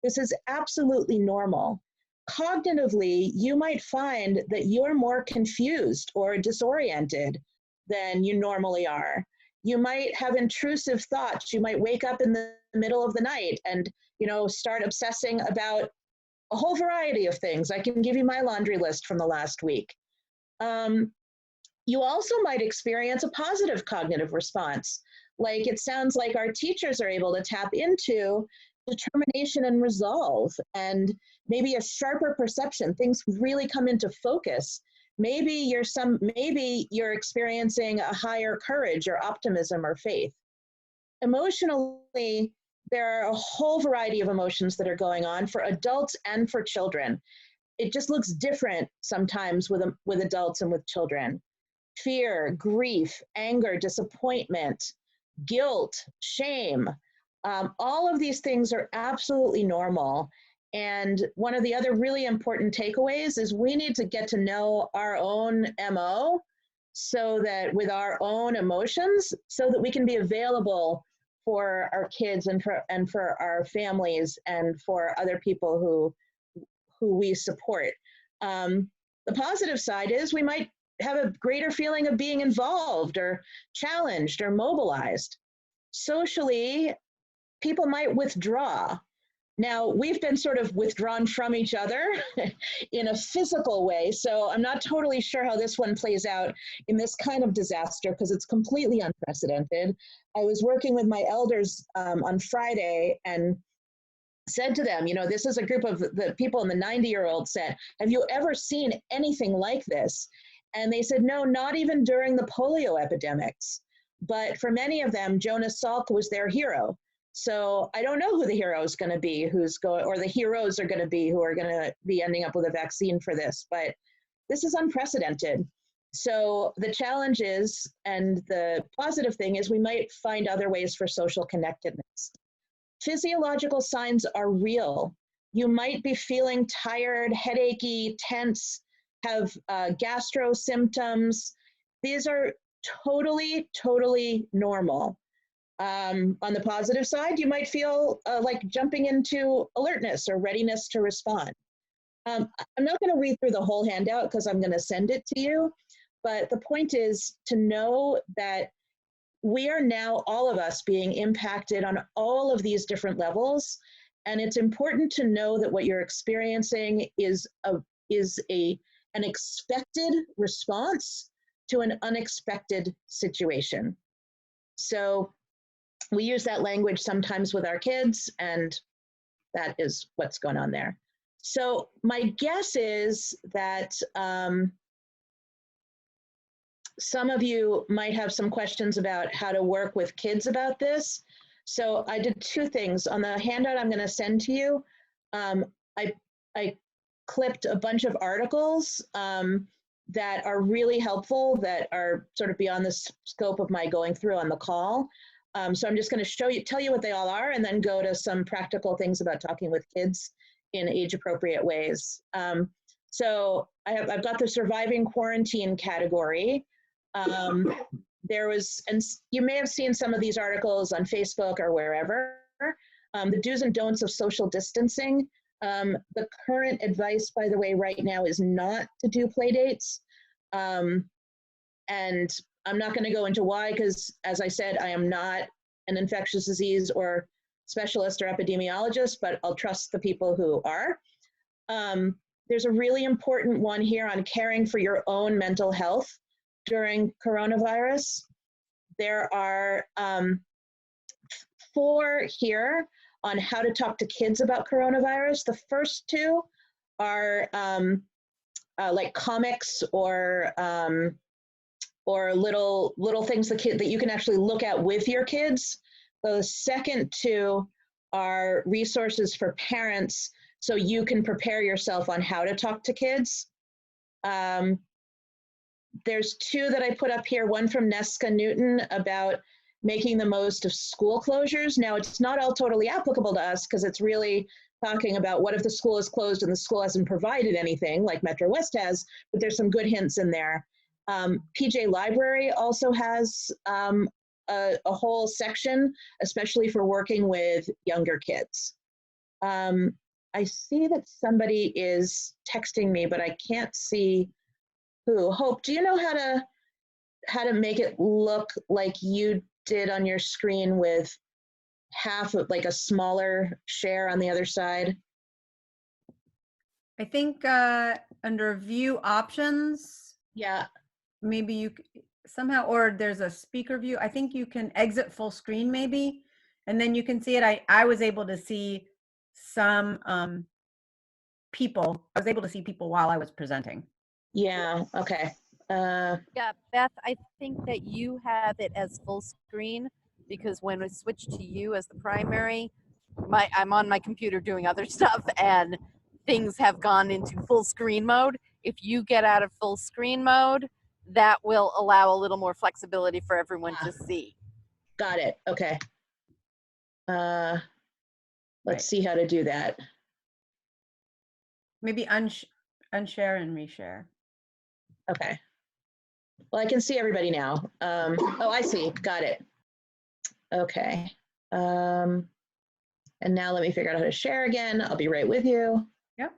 This is absolutely normal. Cognitively, you might find that you're more confused or disoriented than you normally are. You might have intrusive thoughts. You might wake up in the middle of the night and, you know, start obsessing about a whole variety of things. I can give you my laundry list from the last week. You also might experience a positive cognitive response. Like it sounds like our teachers are able to tap into determination and resolve and maybe a sharper perception. Things really come into focus. Maybe you're experiencing a higher courage or optimism or faith. Emotionally, there are a whole variety of emotions that are going on for adults and for children. It just looks different sometimes with adults and with children. Fear, grief, anger, disappointment, guilt, shame. All of these things are absolutely normal. And one of the other really important takeaways is we need to get to know our own MO so that with our own emotions, so that we can be available for our kids and for our families and for other people who we support. The positive side is we might have a greater feeling of being involved or challenged or mobilized. Socially, people might withdraw. Now, we've been sort of withdrawn from each other in a physical way, so I'm not totally sure how this one plays out in this kind of disaster because it's completely unprecedented. I was working with my elders on Friday, and said to them, you know, this is a group of the people in the 90-year-old set, have you ever seen anything like this? And they said, no, not even during the polio epidemics. But for many of them, Jonas Salk was their hero. So I don't know who the hero is going to be, or the heroes are going to be who are going to be ending up with a vaccine for this. But this is unprecedented. So the challenge is, and the positive thing is, we might find other ways for social connectedness. Physiological signs are real. You might be feeling tired, headachy, tense, have gastro symptoms. These are totally, totally normal. On the positive side, you might feel like jumping into alertness or readiness to respond. I'm not going to read through the whole handout because I'm going to send it to you, but the point is to know that we are now, all of us, being impacted on all of these different levels, and it's important to know that what you're experiencing is an expected response to an unexpected situation. So we use that language sometimes with our kids, and that is what's going on there. So my guess is that some of you might have some questions about how to work with kids about this. So I did two things. On the handout I'm going to send to you, I clipped a bunch of articles that are really helpful, that are sort of beyond the scope of my going through on the call. So I'm just going to tell you what they all are, and then go to some practical things about talking with kids in age-appropriate ways. So I've got the surviving quarantine category. There was, and you may have seen some of these articles on Facebook or wherever, the do's and don'ts of social distancing. The current advice, by the way, right now is not to do play dates. And I'm not going to go into why, because as I said, I am not an infectious disease or specialist or epidemiologist, but I'll trust the people who are. There's a really important one here on caring for your own mental health during coronavirus. There are 4 here on how to talk to kids about coronavirus. The first 2 are like comics or little things that you can actually look at with your kids. The second 2 are resources for parents, so you can prepare yourself on how to talk to kids. There's 2 that I put up here, one from Nesca Newton about making the most of school closures. Now, it's not all totally applicable to us, because it's really talking about what if the school is closed and the school hasn't provided anything like Metro West has, but there's some good hints in there. PJ Library also has a whole section, especially for working with younger kids. I see that somebody is texting me, but I can't see who. Hope, do you know how to make it look like you did on your screen with half of, like, a smaller share on the other side?
I think under view options,
Yeah.
maybe you somehow, or there's a speaker view. I think you can exit full screen maybe, and then you can see it. I was able to see some people. I was able to see people while I was presenting.
Yeah, okay.
Yeah, Beth, I think that you have it as full screen, because when I switched to you as the primary, I'm on my computer doing other stuff, and things have gone into full screen mode. If you get out of full screen mode, that will allow a little more flexibility for everyone to see.
Got it. Okay. Let's
Right.
see how to do that.
Maybe unshare and reshare.
Okay. Well, I can see everybody now. Oh, I see. Got it. Okay. And now let me figure out how to share again. I'll be right with you.
Yep.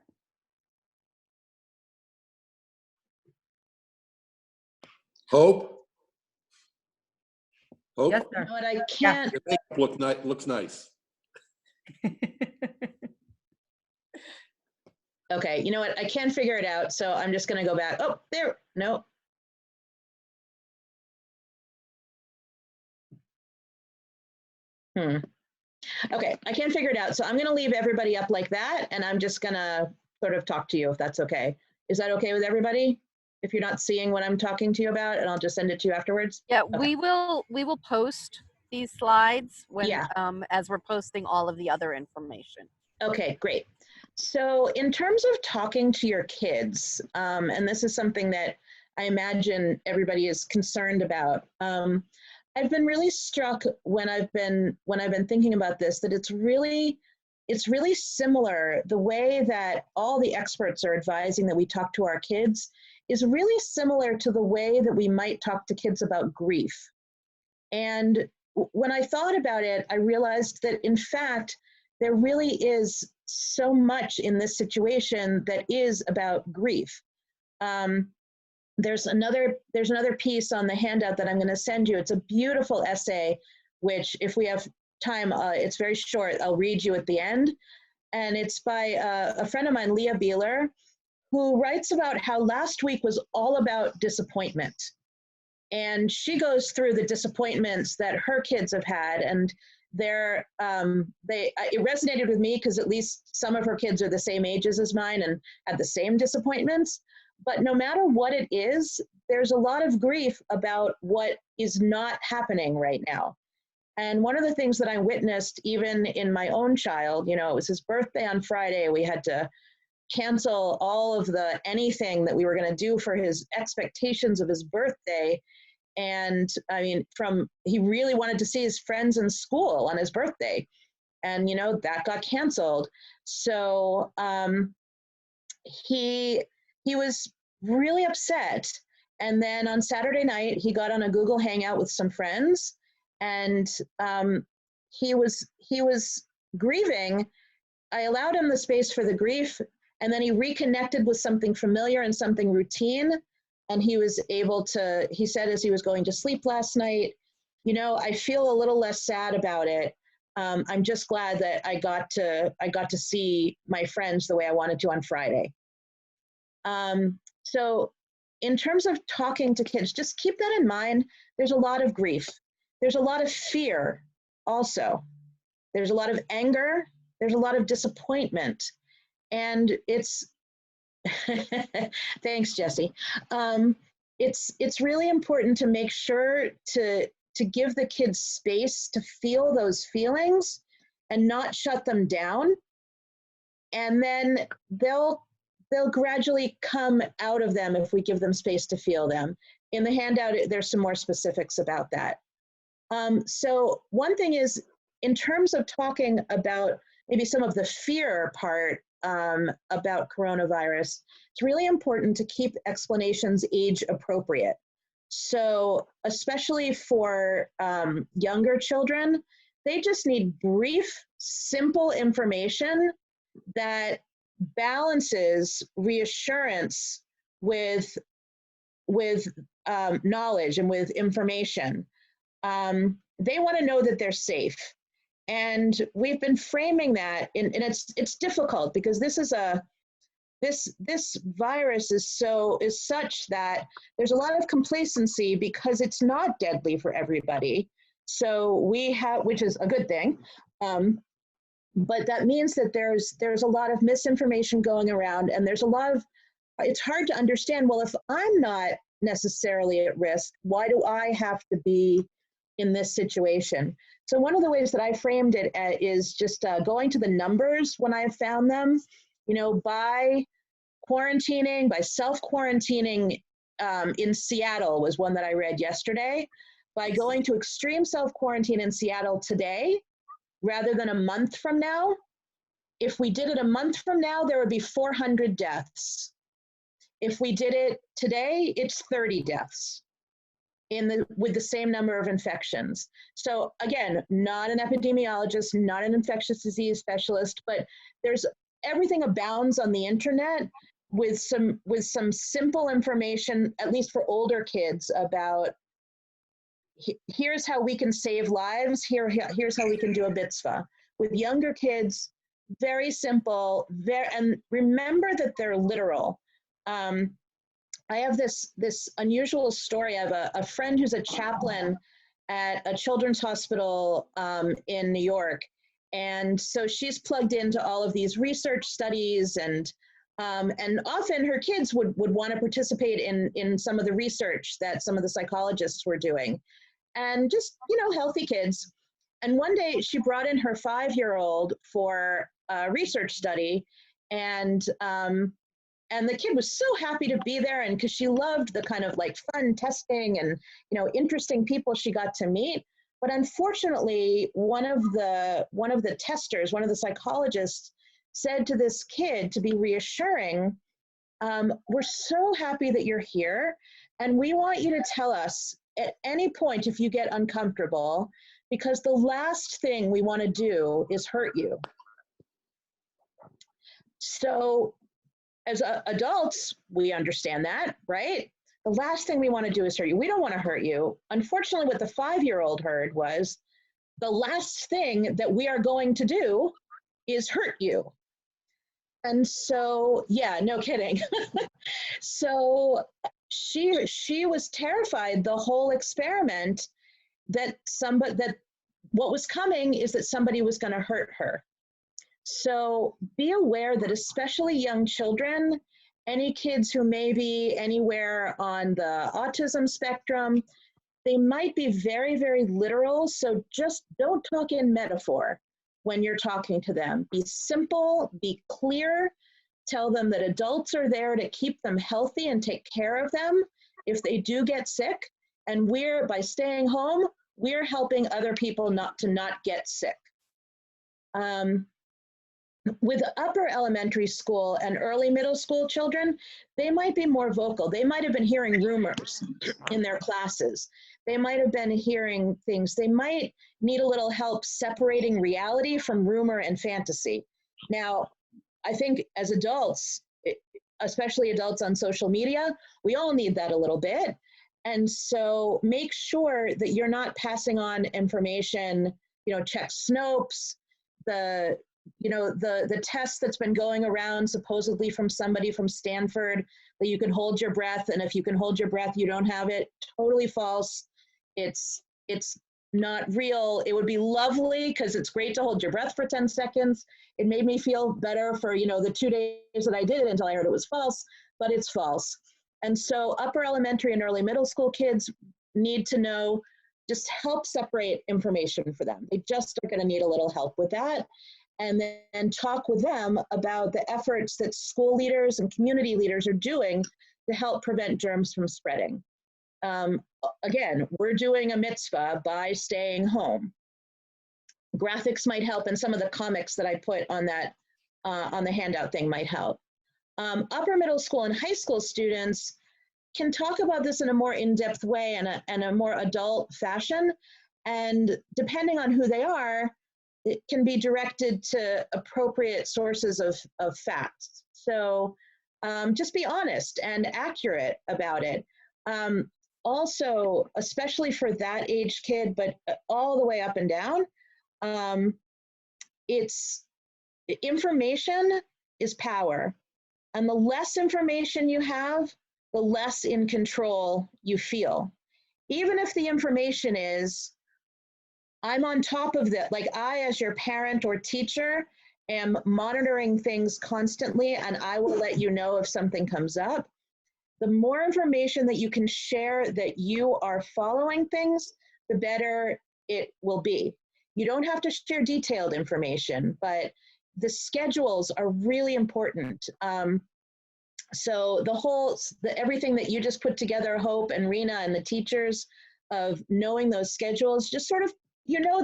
Hope? Hope?
Yes,
You
sir.
know what, I can't.
Your makeup looks nice.
Okay, you know what? I can't figure it out, so I'm just going to go back. Oh, there. No. Okay, I can't figure it out. So I'm going to leave everybody up like that, and I'm just going to sort of talk to you if that's okay. Is that okay with everybody? If you're not seeing what I'm talking to you about, and I'll just send it to you afterwards?
Yeah,
Okay.
we will post these slides when
Yeah.
as we're posting all of the other information.
Okay, great. So in terms of talking to your kids, and this is something that I imagine everybody is concerned about, I've been really struck when I've been thinking about this, that it's really similar. The way that all the experts are advising that we talk to our kids is really similar to the way that we might talk to kids about grief. And when I thought about it, I realized that in fact, there really is so much in this situation that is about grief. There's another piece on the handout that I'm going to send you. It's a beautiful essay, which if we have time, it's very short. I'll read you at the end. And it's by a friend of mine, Leah Beeler, who writes about how last week was all about disappointment. And she goes through the disappointments that her kids have had, and it resonated with me because at least some of her kids are the same ages as mine and had the same disappointments. But no matter what it is, there's a lot of grief about what is not happening right now. And one of the things that I witnessed even in my own child, it was his birthday on Friday. We had to cancel all of anything that we were going to do for his expectations of his birthday. And I mean, he really wanted to see his friends in school on his birthday. And, that got canceled. So he was really upset. And then on Saturday night, he got on a Google Hangout with some friends, and he was grieving. I allowed him the space for the grief, and then he reconnected with something familiar and something routine. And he was able to, he said as he was going to sleep last night, I feel a little less sad about it. I'm just glad that I got to see my friends the way I wanted to on Friday. So in terms of talking to kids, just keep that in mind. There's a lot of grief. There's a lot of fear also. There's a lot of anger. There's a lot of disappointment. And it's, thanks, Jesse. It's really important to make sure to give the kids space to feel those feelings and not shut them down. And then they'll gradually come out of them if we give them space to feel them. In the handout, there's some more specifics about that. So one thing is, in terms of talking about maybe some of the fear part about coronavirus, it's really important to keep explanations age appropriate. So especially for younger children, they just need brief, simple information that balances reassurance with knowledge and with information. They want to know that they're safe. And we've been framing that, and it's difficult because this virus is such that there's a lot of complacency because it's not deadly for everybody. So which is a good thing. But that means that there's a lot of misinformation going around, and it's hard to understand, well, if I'm not necessarily at risk, why do I have to be in this situation? So one of the ways that I framed it is just going to the numbers when I found them, by quarantining, by self-quarantining in Seattle was one that I read yesterday, by going to extreme self-quarantine in Seattle today, rather than a month from now. If we did it a month from now, there would be 400 deaths. If we did it today, it's 30 deaths with the same number of infections. So again, not an epidemiologist, not an infectious disease specialist, but everything abounds on the internet with some simple information, at least for older kids, about here's how we can save lives, here's how we can do a mitzvah. With younger kids, very simple, and remember that they're literal. I have this unusual story. I have a friend who's a chaplain at a children's hospital in New York, And so she's plugged into all of these research studies, and often her kids would want to participate in some of the research that some of the psychologists were doing, and just, healthy kids. And one day she brought in her 5-year-old for a research study, and the kid was so happy to be there, and because she loved the kind of like fun testing and, interesting people she got to meet. But unfortunately, one of the testers, one of the psychologists, said to this kid, to be reassuring, we're so happy that you're here, and we want you to tell us at any point if you get uncomfortable, because the last thing we want to do is hurt you. So as adults, we understand that, right? The last thing we want to do is hurt you. We don't want to hurt you. Unfortunately, what the 5-year-old heard was, the last thing that we are going to do is hurt you. And so, yeah, no kidding. So she was terrified the whole experiment that what was coming is that somebody was going to hurt her. So be aware that especially young children, any kids who may be anywhere on the autism spectrum, they might be very, very literal. So just don't talk in metaphor when you're talking to them. Be simple, be clear, tell them that adults are there to keep them healthy and take care of them if they do get sick. And by staying home, we're helping other people not get sick. With upper elementary school and early middle school children, they might be more vocal. They might have been hearing rumors in their classes. They might have been hearing things. They might need a little help separating reality from rumor and fantasy. Now, I think as adults, especially adults on social media, we all need that a little bit. And so make sure that you're not passing on information, check Snopes, the test that's been going around supposedly from somebody from Stanford, that you can hold your breath, and if you can hold your breath, you don't have it. Totally false. It's not real. It would be lovely because it's great to hold your breath for 10 seconds. It made me feel better for, the 2 days that I did it until I heard it was false, but it's false. And so upper elementary and early middle school kids need to know, just help separate information for them. They just are going to need a little help with that. And then talk with them about the efforts that school leaders and community leaders are doing to help prevent germs from spreading. Again, we're doing a mitzvah by staying home. Graphics might help, and some of the comics that I put on that on the handout thing might help. Upper middle school and high school students can talk about this in a more in-depth way and a more adult fashion. And depending on who they are, it can be directed to appropriate sources of facts. So just be honest and accurate about it. Also, especially for that age kid, but all the way up and down, information is power. And the less information you have, the less in control you feel. Even if the information is, I'm on top of that, like I, as your parent or teacher, am monitoring things constantly, and I will let you know if something comes up. The more information that you can share that you are following things, the better it will be. You don't have to share detailed information, but the schedules are really important. So everything that you just put together, Hope and Rena and the teachers, of knowing those schedules, just sort of,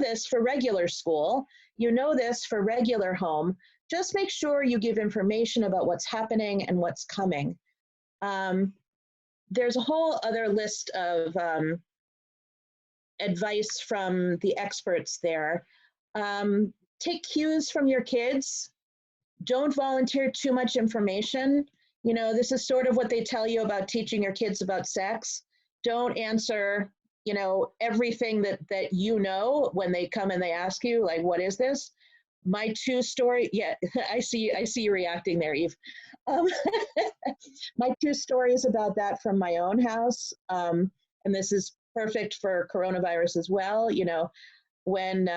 this for regular school, this for regular home, just make sure you give information about what's happening and what's coming. There's a whole other list of advice from the experts there. Take cues from your kids. Don't volunteer too much information. This is sort of what they tell you about teaching your kids about sex. Don't answer, everything that when they come and they ask you, like, what is this? My two story, yeah, I see you reacting there, Eve. My two stories about that from my own house, and this is perfect for coronavirus as well. when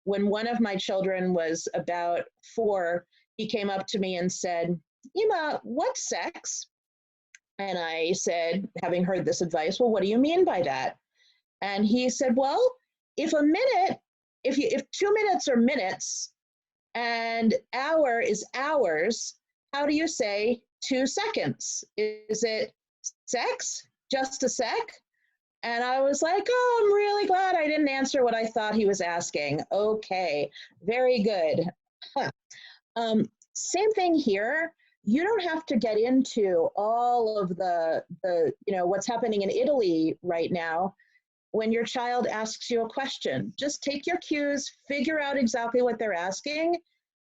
one of my children was about 4, he came up to me and said, "Ema, what's sex?" And I said, having heard this advice, "Well, what do you mean by that?" And he said, "Well, if 2 minutes are minutes and hour is hours, how do you say 2 seconds? Is it sex? Just a sec?" And I was like, "Oh, I'm really glad I didn't answer what I thought he was asking." Okay, very good. Huh. Same thing here. You don't have to get into all of the what's happening in Italy right now. When your child asks you a question, just take your cues, figure out exactly what they're asking,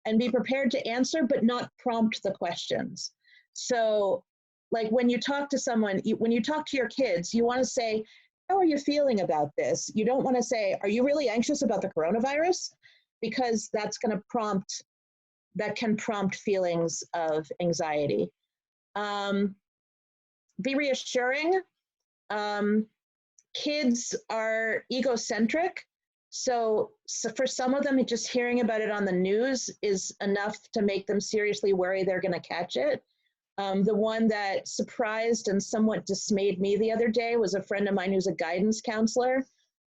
and be prepared to answer, but not prompt the questions. So, like when you talk to someone, when you talk to your kids, you want to say, "How are you feeling about this?" You don't want to say, "Are you really anxious about the coronavirus?" Because that can prompt feelings of anxiety. Be reassuring. Kids are egocentric. So for some of them, just hearing about it on the news is enough to make them seriously worry they're going to catch it. The one that surprised and somewhat dismayed me the other day was a friend of mine who's a guidance counselor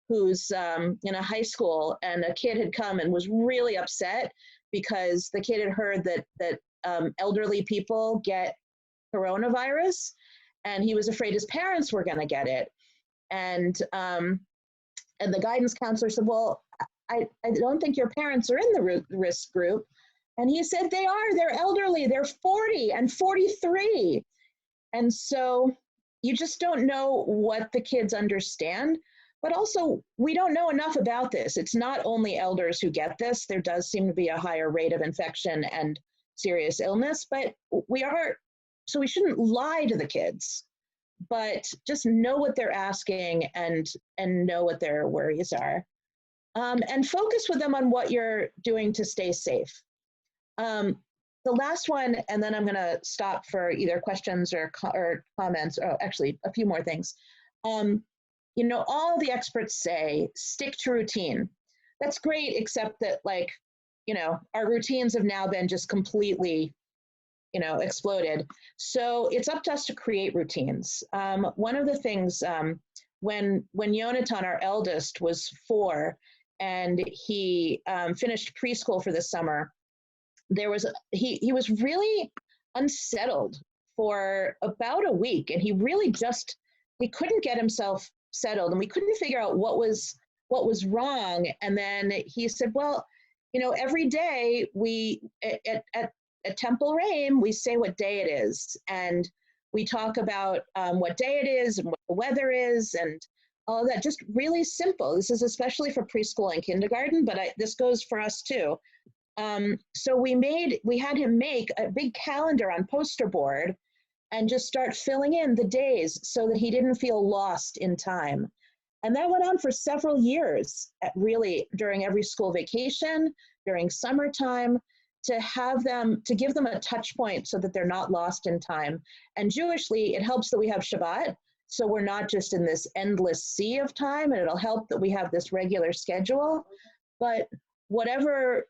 who's in a high school, and a kid had come and was really upset because the kid had heard that elderly people get coronavirus, and he was afraid his parents were going to get it. And the guidance counselor said, "Well, I don't think your parents are in the risk group." And he said, "They are. They're elderly. They're 40 and 43. And so you just don't know what the kids understand. But also, we don't know enough about this. It's not only elders who get this. There does seem to be a higher rate of infection and serious illness. But so we shouldn't lie to the kids, but just know what they're asking and know what their worries are. And focus with them on what you're doing to stay safe. The last one, and then I'm going to stop for either questions or comments. Oh, actually, a few more things. All the experts say stick to routine. That's great, except that, our routines have now been just completely, exploded. So it's up to us to create routines. One of the things, when Yonatan, our eldest, was 4, and he finished preschool for the summer, he was really unsettled for about a week, and he really he couldn't get himself settled, and we couldn't figure out what was wrong. And then he said, "Well, every day at Temple Rain, we say what day it is, and we talk about what day it is and what the weather is and all that." Just really simple. This is especially for preschool and kindergarten, but this goes for us too. So we had him make a big calendar on poster board and just start filling in the days so that he didn't feel lost in time. And that went on for several years, really, during every school vacation, during summertime, to give them a touch point so that they're not lost in time. And Jewishly, it helps that we have Shabbat, so we're not just in this endless sea of time, and it'll help that we have this regular schedule. But whatever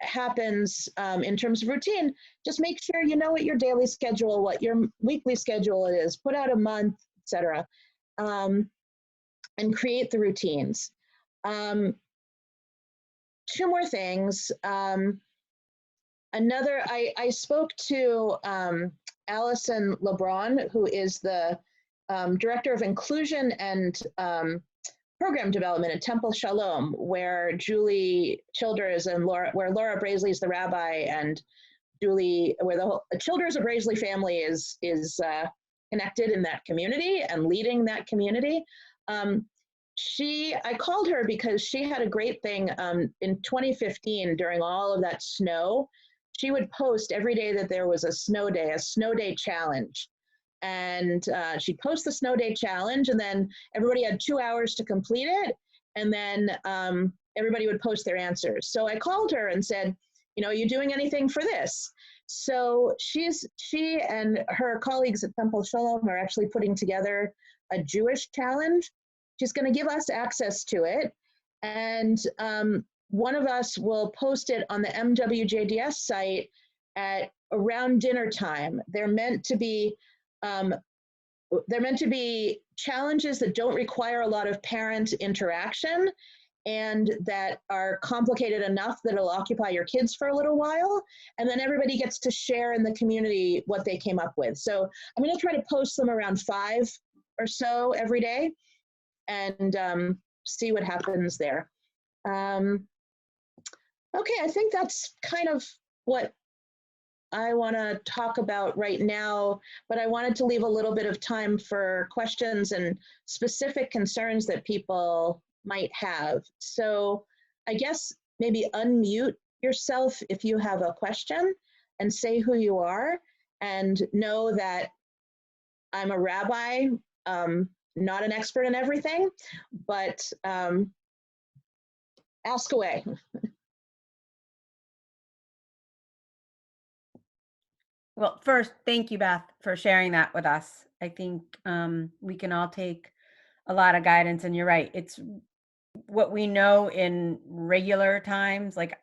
happens in terms of routine, just make sure you know what your daily schedule, what your weekly schedule is, put out a month, etc., and create the routines. 2 more things. I spoke to Allison LeBron, who is the Director of Inclusion and Program Development at Temple Shalom, where Julie Childers and Laura Braisley is the rabbi, and Julie, where the Childers of Braisley family is connected in that community and leading that community. I called her because she had a great thing in 2015 during all of that snow. She would post every day that there was a snow day challenge. And she'd post the snow day challenge, and then everybody had 2 hours to complete it. And then everybody would post their answers. So I called her and said, are you doing anything for this? So she and her colleagues at Temple Shalom are actually putting together a Jewish challenge. she's going to give us access to it. And one of us will post it on the MWJDS site at around dinner time. They're meant to be challenges that don't require a lot of parent interaction and that are complicated enough that it'll occupy your kids for a little while. And then everybody gets to share in the community what they came up with. So I'm going to try to post them around 5 or so every day and see what happens there. Okay, I think that's kind of what I want to talk about right now, but I wanted to leave a little bit of time for questions and specific concerns that people might have. So I guess maybe unmute yourself if you have a question and say who you are, and know that I'm a rabbi, not an expert in everything, but ask away.
Well, first, thank you, Beth, for sharing that with us. I think we can all take a lot of guidance, and you're right. It's what we know in regular times, like,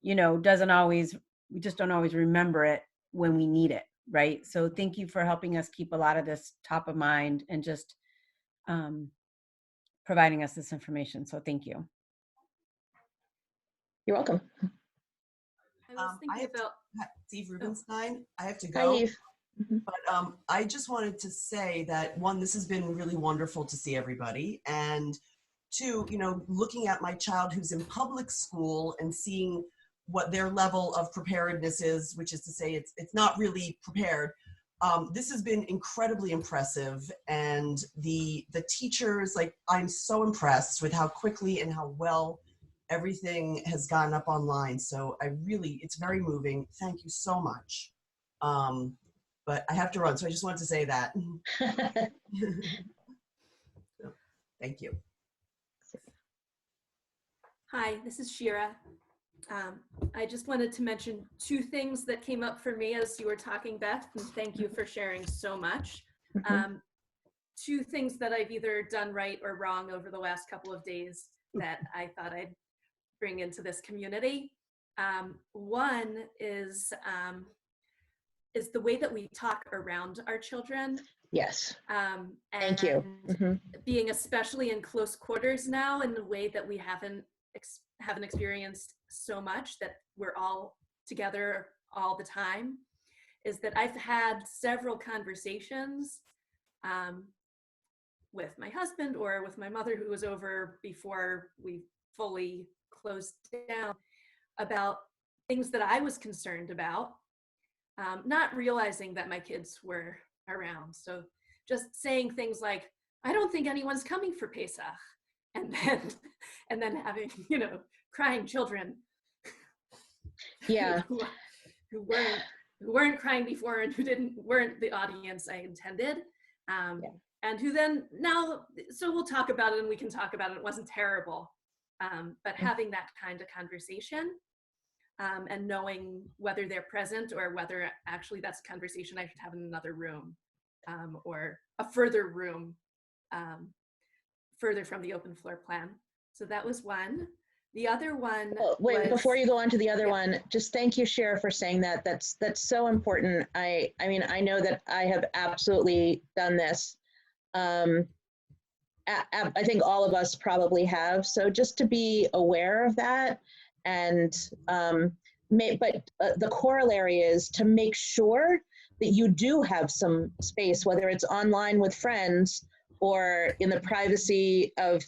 you know, we just don't always remember it when we need it, right? So thank you for helping us keep a lot of this top of mind and just providing us this information. So thank you.
You're welcome.
I was thinking about Steve Rubenstein. I have to
Hi,
go.
Eve.
But I just wanted to say that, one, this has been really wonderful to see everybody. And two, you know, looking at my child who's in public school and seeing what their level of preparedness is, which is to say it's not really prepared. This has been incredibly impressive. And the teachers, like, I'm so impressed with how quickly and how well everything has gone up online. So it's very moving. Thank you so much. But I have to run, so I just wanted to say that. So, thank you.
Hi, this is Shira. I just wanted to mention 2 things that came up for me as you were talking, Beth, and thank you for sharing so much. 2 things that I've either done right or wrong over the last couple of days that I thought I'd bring into this community. One is the way that we talk around our children.
Yes. Thank you.
Being especially in close quarters now in the way that we haven't experienced so much, that we're all together all the time, is that I've had several conversations with my husband or with my mother, who was over before we fully closed down, about things that I was concerned about, not realizing that my kids were around. So just saying things like, I don't think anyone's coming for Pesach. And then having, you know, crying children
Yeah.
who weren't crying before and who weren't the audience I intended. And who then now, so we'll talk about it and we can talk about it. It wasn't terrible. But having that kind of conversation and knowing whether they're present or whether actually that's a conversation I should have in another room or a further room further from the open floor plan. So that was one. The other one
wait, before you go on to the other
yeah.
one, just thank you, Shira, for saying that. That's so important. I mean, I know that I have absolutely done this. I think all of us probably have. So just to be aware of that, and the corollary is to make sure that you do have some space, whether it's online with friends or in the privacy of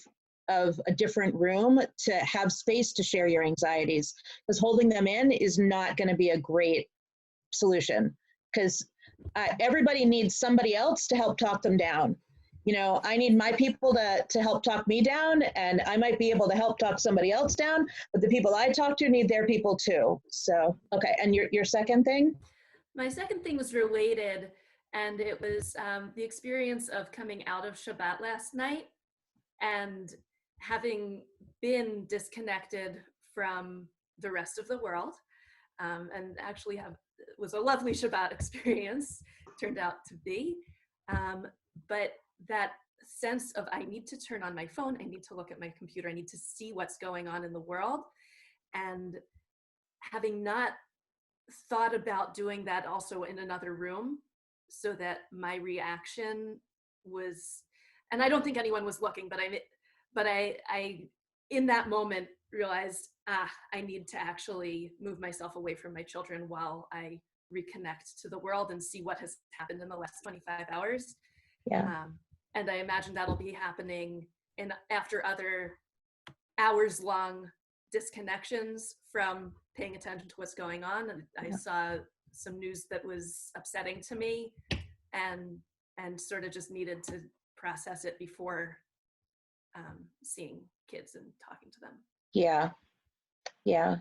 a different room, to have space to share your anxieties, because holding them in is not going to be a great solution, because everybody needs somebody else to help talk them down. You know, I need my people to help talk me down, and I might be able to help talk somebody else down, but the people I talk to need their people too. So, okay. And your second thing?
My second thing was related, and it was the experience of coming out of Shabbat last night and having been disconnected from the rest of the world, and actually it was a lovely Shabbat experience, turned out to be, but that sense of I need to turn on my phone, I need to look at my computer, I need to see what's going on in the world. And having not thought about doing that also in another room, so that my reaction was, and I don't think anyone was looking, but I in that moment realized, I need to actually move myself away from my children while I reconnect to the world and see what has happened in the last 25 hours.
Yeah.
And I imagine that'll be happening after other hours-long disconnections from paying attention to what's going on. And I saw some news that was upsetting to me, and sort of just needed to process it before seeing kids and talking to them.
Yeah. Yeah.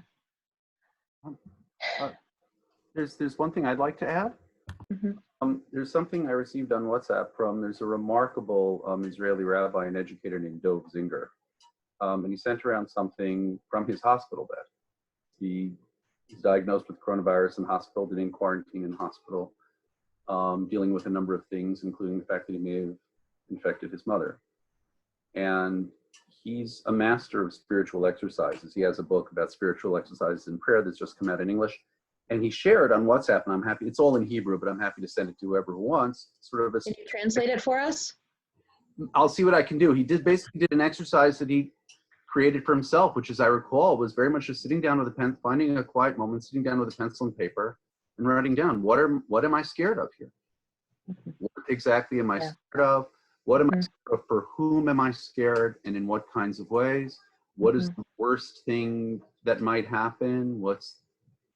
There's one thing I'd like to add. There's something I received on WhatsApp there's a remarkable Israeli rabbi and educator named Dov Zinger. And he sent around something from his hospital bed. He's diagnosed with coronavirus in hospital, been in quarantine in hospital, dealing with a number of things, including the fact that he may have infected his mother. And he's a master of spiritual exercises. He has a book about spiritual exercises and prayer that's just come out in English. And he shared on WhatsApp, and I'm happy, it's all in Hebrew, but I'm happy to send it to whoever wants. Sort of
Can you translate it for us?
I'll see what I can do. He basically did an exercise that he created for himself, which, as I recall, was very much just sitting down with a pen, finding a quiet moment, sitting down with a pencil and paper, and writing down, what am I scared of here? What exactly am I scared of? What am I scared of? For whom am I scared, and in what kinds of ways? What is the worst thing that might happen? What's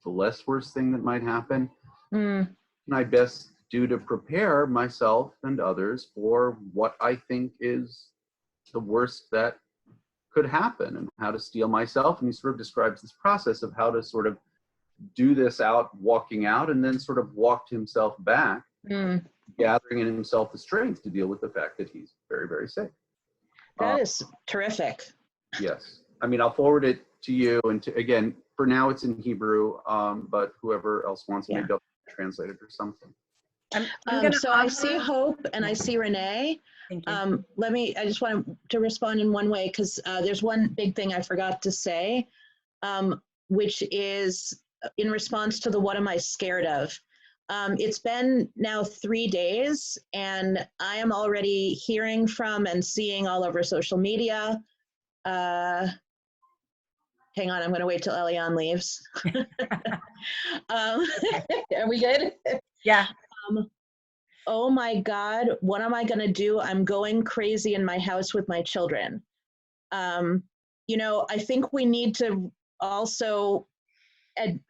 the less worst thing that might happen? Can I best do to prepare myself and others for what I think is the worst that could happen, and how to steel myself? And he sort of describes this process of how to sort of do this walking out, and then sort of walked himself back, gathering in himself the strength to deal with the fact that he's very, very sick.
That is terrific.
Yes. I mean, I'll forward it to you, and again, for now it's in Hebrew, but whoever else wants, maybe they'll translate it or something.
So I see Hope and I see Renee.
Thank you.
I just want to respond in one way, because there's one big thing I forgot to say, which is in response to the what am I scared of. It's been now 3 days, and I am already hearing from and seeing all over social media. Hang on, I'm going to wait till Eliane leaves. Are we good?
Yeah.
Oh my God, what am I going to do? I'm going crazy in my house with my children. I think we need to also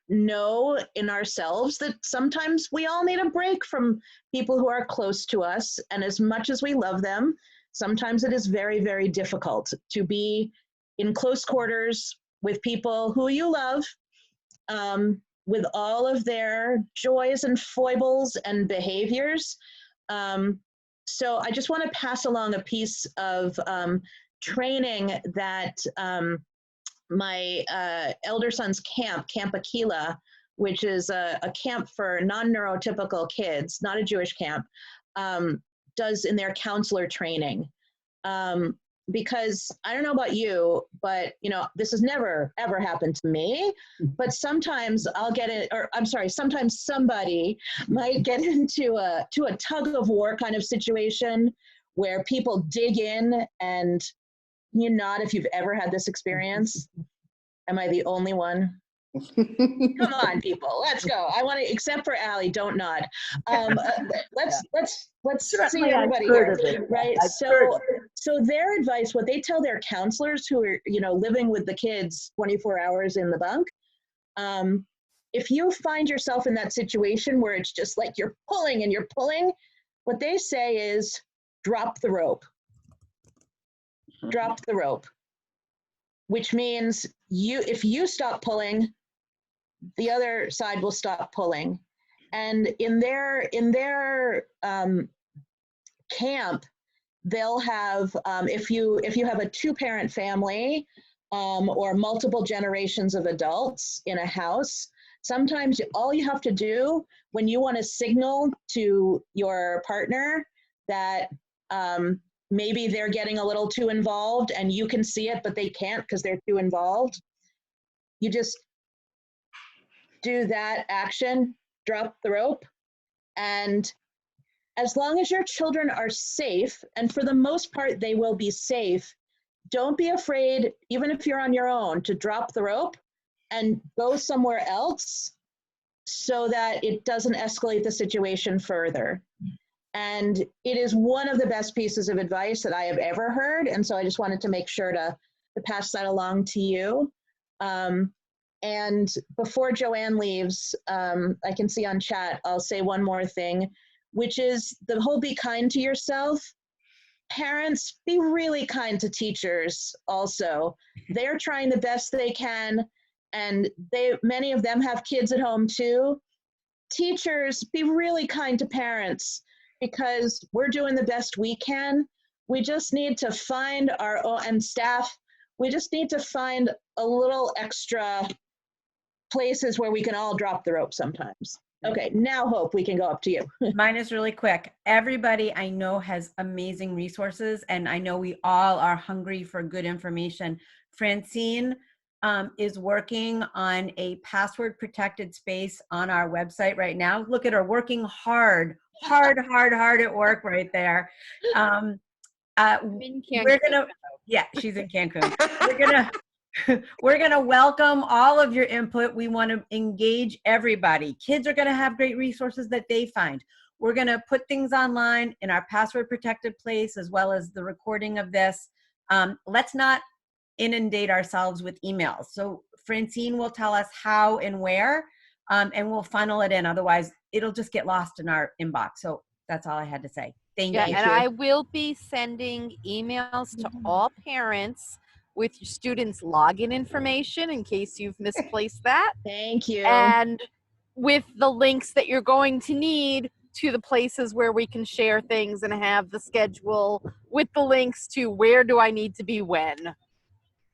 know in ourselves that sometimes we all need a break from people who are close to us. And as much as we love them, sometimes it is very, very difficult to be in close quarters with people who you love, with all of their joys and foibles and behaviors. So I just want to pass along a piece of training that my elder son's Camp Aquila, which is a camp for non-neurotypical kids, not a Jewish camp, does in their counselor training. Because I don't know about you, but this has never ever happened to me, but sometimes sometimes somebody might get into a tug of war kind of situation where people dig in, and you nod if you've ever had this experience. Am I the only one? Come on, people, let's go. I want to, except for Allie, don't nod. Let's see everybody here, right? So their advice, what they tell their counselors who are, living with the kids 24 hours in the bunk, if you find yourself in that situation where it's just like you're pulling and you're pulling, what they say is drop the rope. Drop the rope, which means if you stop pulling, the other side will stop pulling. And in their camp, they'll have, if you have a 2-parent family or multiple generations of adults in a house, sometimes all you have to do when you want to signal to your partner that maybe they're getting a little too involved and you can see it, but they can't because they're too involved. You just do that action, drop the rope, and as long as your children are safe, and for the most part they will be safe, don't be afraid, even if you're on your own, to drop the rope and go somewhere else so that it doesn't escalate the situation further. And it is one of the best pieces of advice that I have ever heard. And so I just wanted to make sure to pass that along to you. And before Joanne leaves, I can see on chat, I'll say one more thing, which is the whole be kind to yourself. Parents, be really kind to teachers also. They're trying the best they can, and many of them have kids at home too. Teachers, be really kind to parents because we're doing the best we can. We just need to find our own, and staff, we just need to find a little extra places where we can all drop the rope sometimes. Okay, now Hope, we can go up to you.
Mine is really quick. Everybody I know has amazing resources, and I know we all are hungry for good information. Francine is working on a password protected space on our website right now. Look at her working hard at work right there. We're gonna, yeah, she's in Cancun. We're gonna welcome all of your input. We want to engage everybody. Kids are gonna have great resources that they find. We're gonna put things online in our password protected place, as well as the recording of this. Let's not inundate ourselves with emails. So Francine will tell us how and where, and we'll funnel it in. Otherwise, it'll just get lost in our inbox. So that's all I had to say. Thank you.
And I will be sending emails to all parents with your students' login information in case you've misplaced that.
Thank you.
And with the links that you're going to need to the places where we can share things and have the schedule with the links to where do I need to be when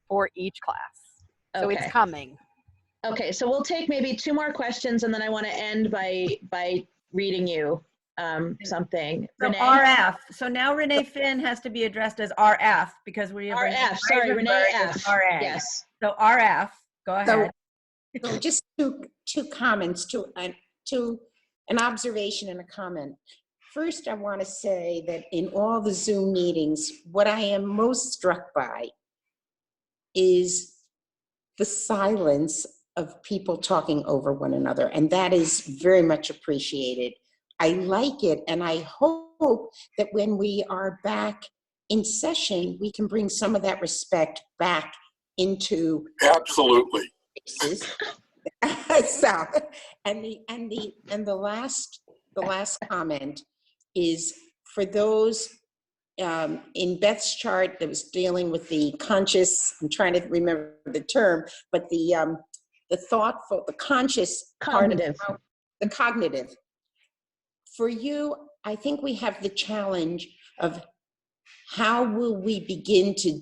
for each class. So
Okay.
it's coming.
Okay, so we'll take maybe 2 more questions and then I want to end by reading you something.
So
Renee?
RF. So now Renee Finn has to be addressed as RF because we have
RF, sorry, Renee F.
RA.
Yes.
So RF, go ahead.
So just two comments, to an observation and a comment. First, I want to say that in all the Zoom meetings, what I am most struck by is the silence of people talking over one another, and that is very much appreciated. I like it, and I hope that when we are back in session, we can bring some of that respect back into
Absolutely.
spaces. So, and the last comment is for those in Beth's chart that was dealing with the conscious. I'm trying to remember the term, but the thoughtful, the conscious,
cognitive,
the cognitive. For you, I think we have the challenge of how will we begin to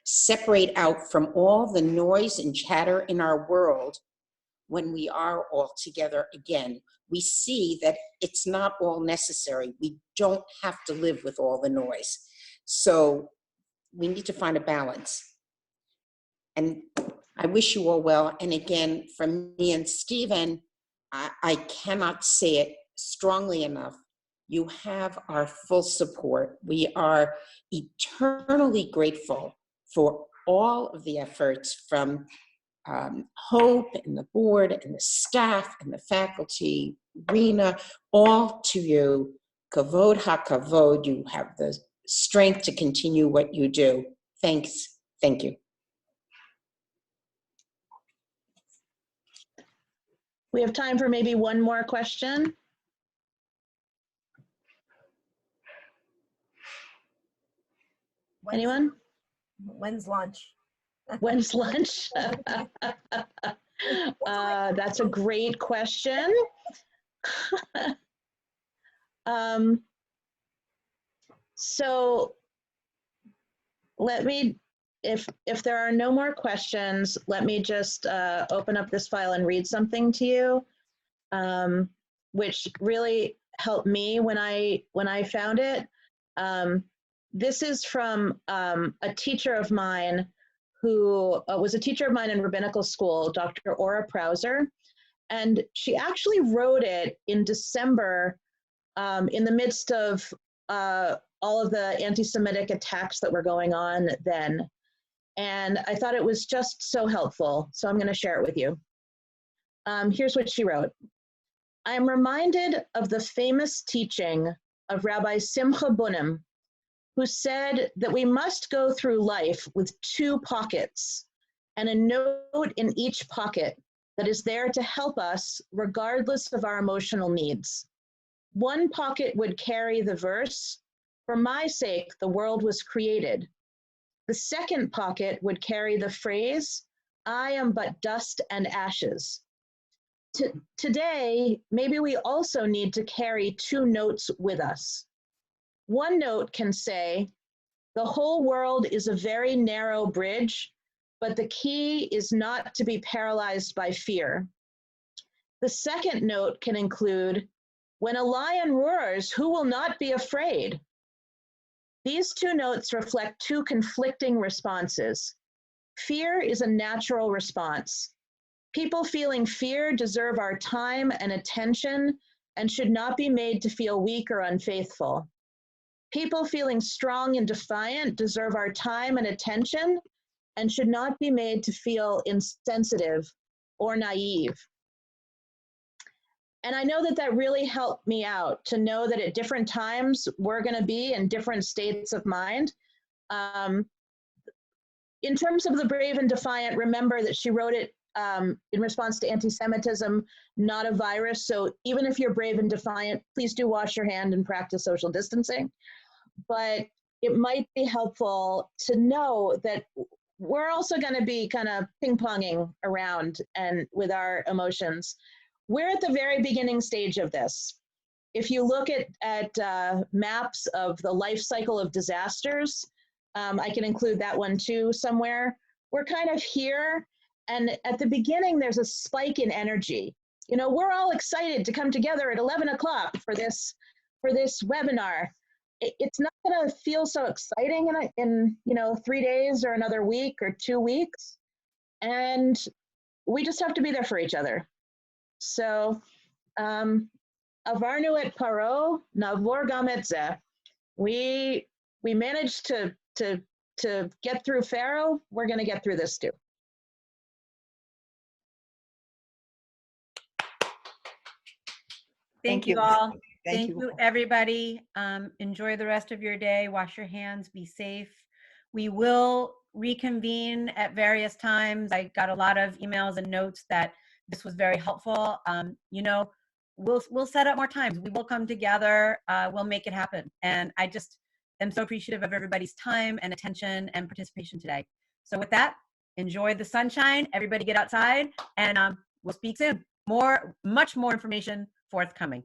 separate out from all the noise and chatter in our world when we are all together again. We see that it's not all necessary. We don't have to live with all the noise. So we need to find a balance. And I wish you all well. And again, from me and Stephen, I cannot say it strongly enough. You have our full support. We are eternally grateful for all of the efforts from Hope and the board and the staff and the faculty, Rena, all to you. Kavod hakavod, you have the strength to continue what you do. Thanks. Thank you.
We have time for maybe one more question. Anyone?
When's lunch?
When's lunch? That's a great question. So let me, if there are no more questions, let me just open up this file and read something to you, which really helped me when I found it. this is from a teacher of mine who was a teacher of mine in rabbinical school, Dr. Ora Prauser. And she actually wrote it in December in the midst of all of the anti-Semitic attacks that were going on then. And I thought it was just so helpful. So I'm going to share it with you. Here's what she wrote. I am reminded of the famous teaching of Rabbi Simcha Bunim, who said that we must go through life with 2 pockets and a note in each pocket that is there to help us regardless of our emotional needs. One pocket would carry the verse, "For my sake, the world was created." The second pocket would carry the phrase, "I am but dust and ashes." Today, maybe we also need to carry 2 notes with us. One note can say, "The whole world is a very narrow bridge, but the key is not to be paralyzed by fear." The second note can include, "When a lion roars, who will not be afraid?" These 2 notes reflect 2 conflicting responses. Fear is a natural response. People feeling fear deserve our time and attention and should not be made to feel weak or unfaithful. People feeling strong and defiant deserve our time and attention and should not be made to feel insensitive or naive. And I know that that really helped me out to know that at different times we're going to be in different states of mind. In terms of the brave and defiant, remember that she wrote it in response to anti-Semitism, not a virus. So even if you're brave and defiant, please do wash your hand and practice social distancing. But it might be helpful to know that we're also going to be kind of ping-ponging around and with our emotions. We're at the very beginning stage of this. If you look at maps of the life cycle of disasters, I can include that one too somewhere. We're kind of here, and at the beginning there's a spike in energy. You know, we're all excited to come together at 11 o'clock for this webinar. It's not going to feel so exciting in 3 days or another week or 2 weeks, and we just have to be there for each other. So, avarnu et paro, navor gam et zeh. We managed to get through Pharaoh. We're going to get through this too.
Thank you all. Thank you, everybody. Enjoy the rest of your day. Wash your hands. Be safe. We will reconvene at various times. I got a lot of emails and notes that this was very helpful. We'll set up more times. We will come together. We'll make it happen. And I just am so appreciative of everybody's time and attention and participation today. So with that, enjoy the sunshine. Everybody get outside, and we'll speak soon. Much more information forthcoming.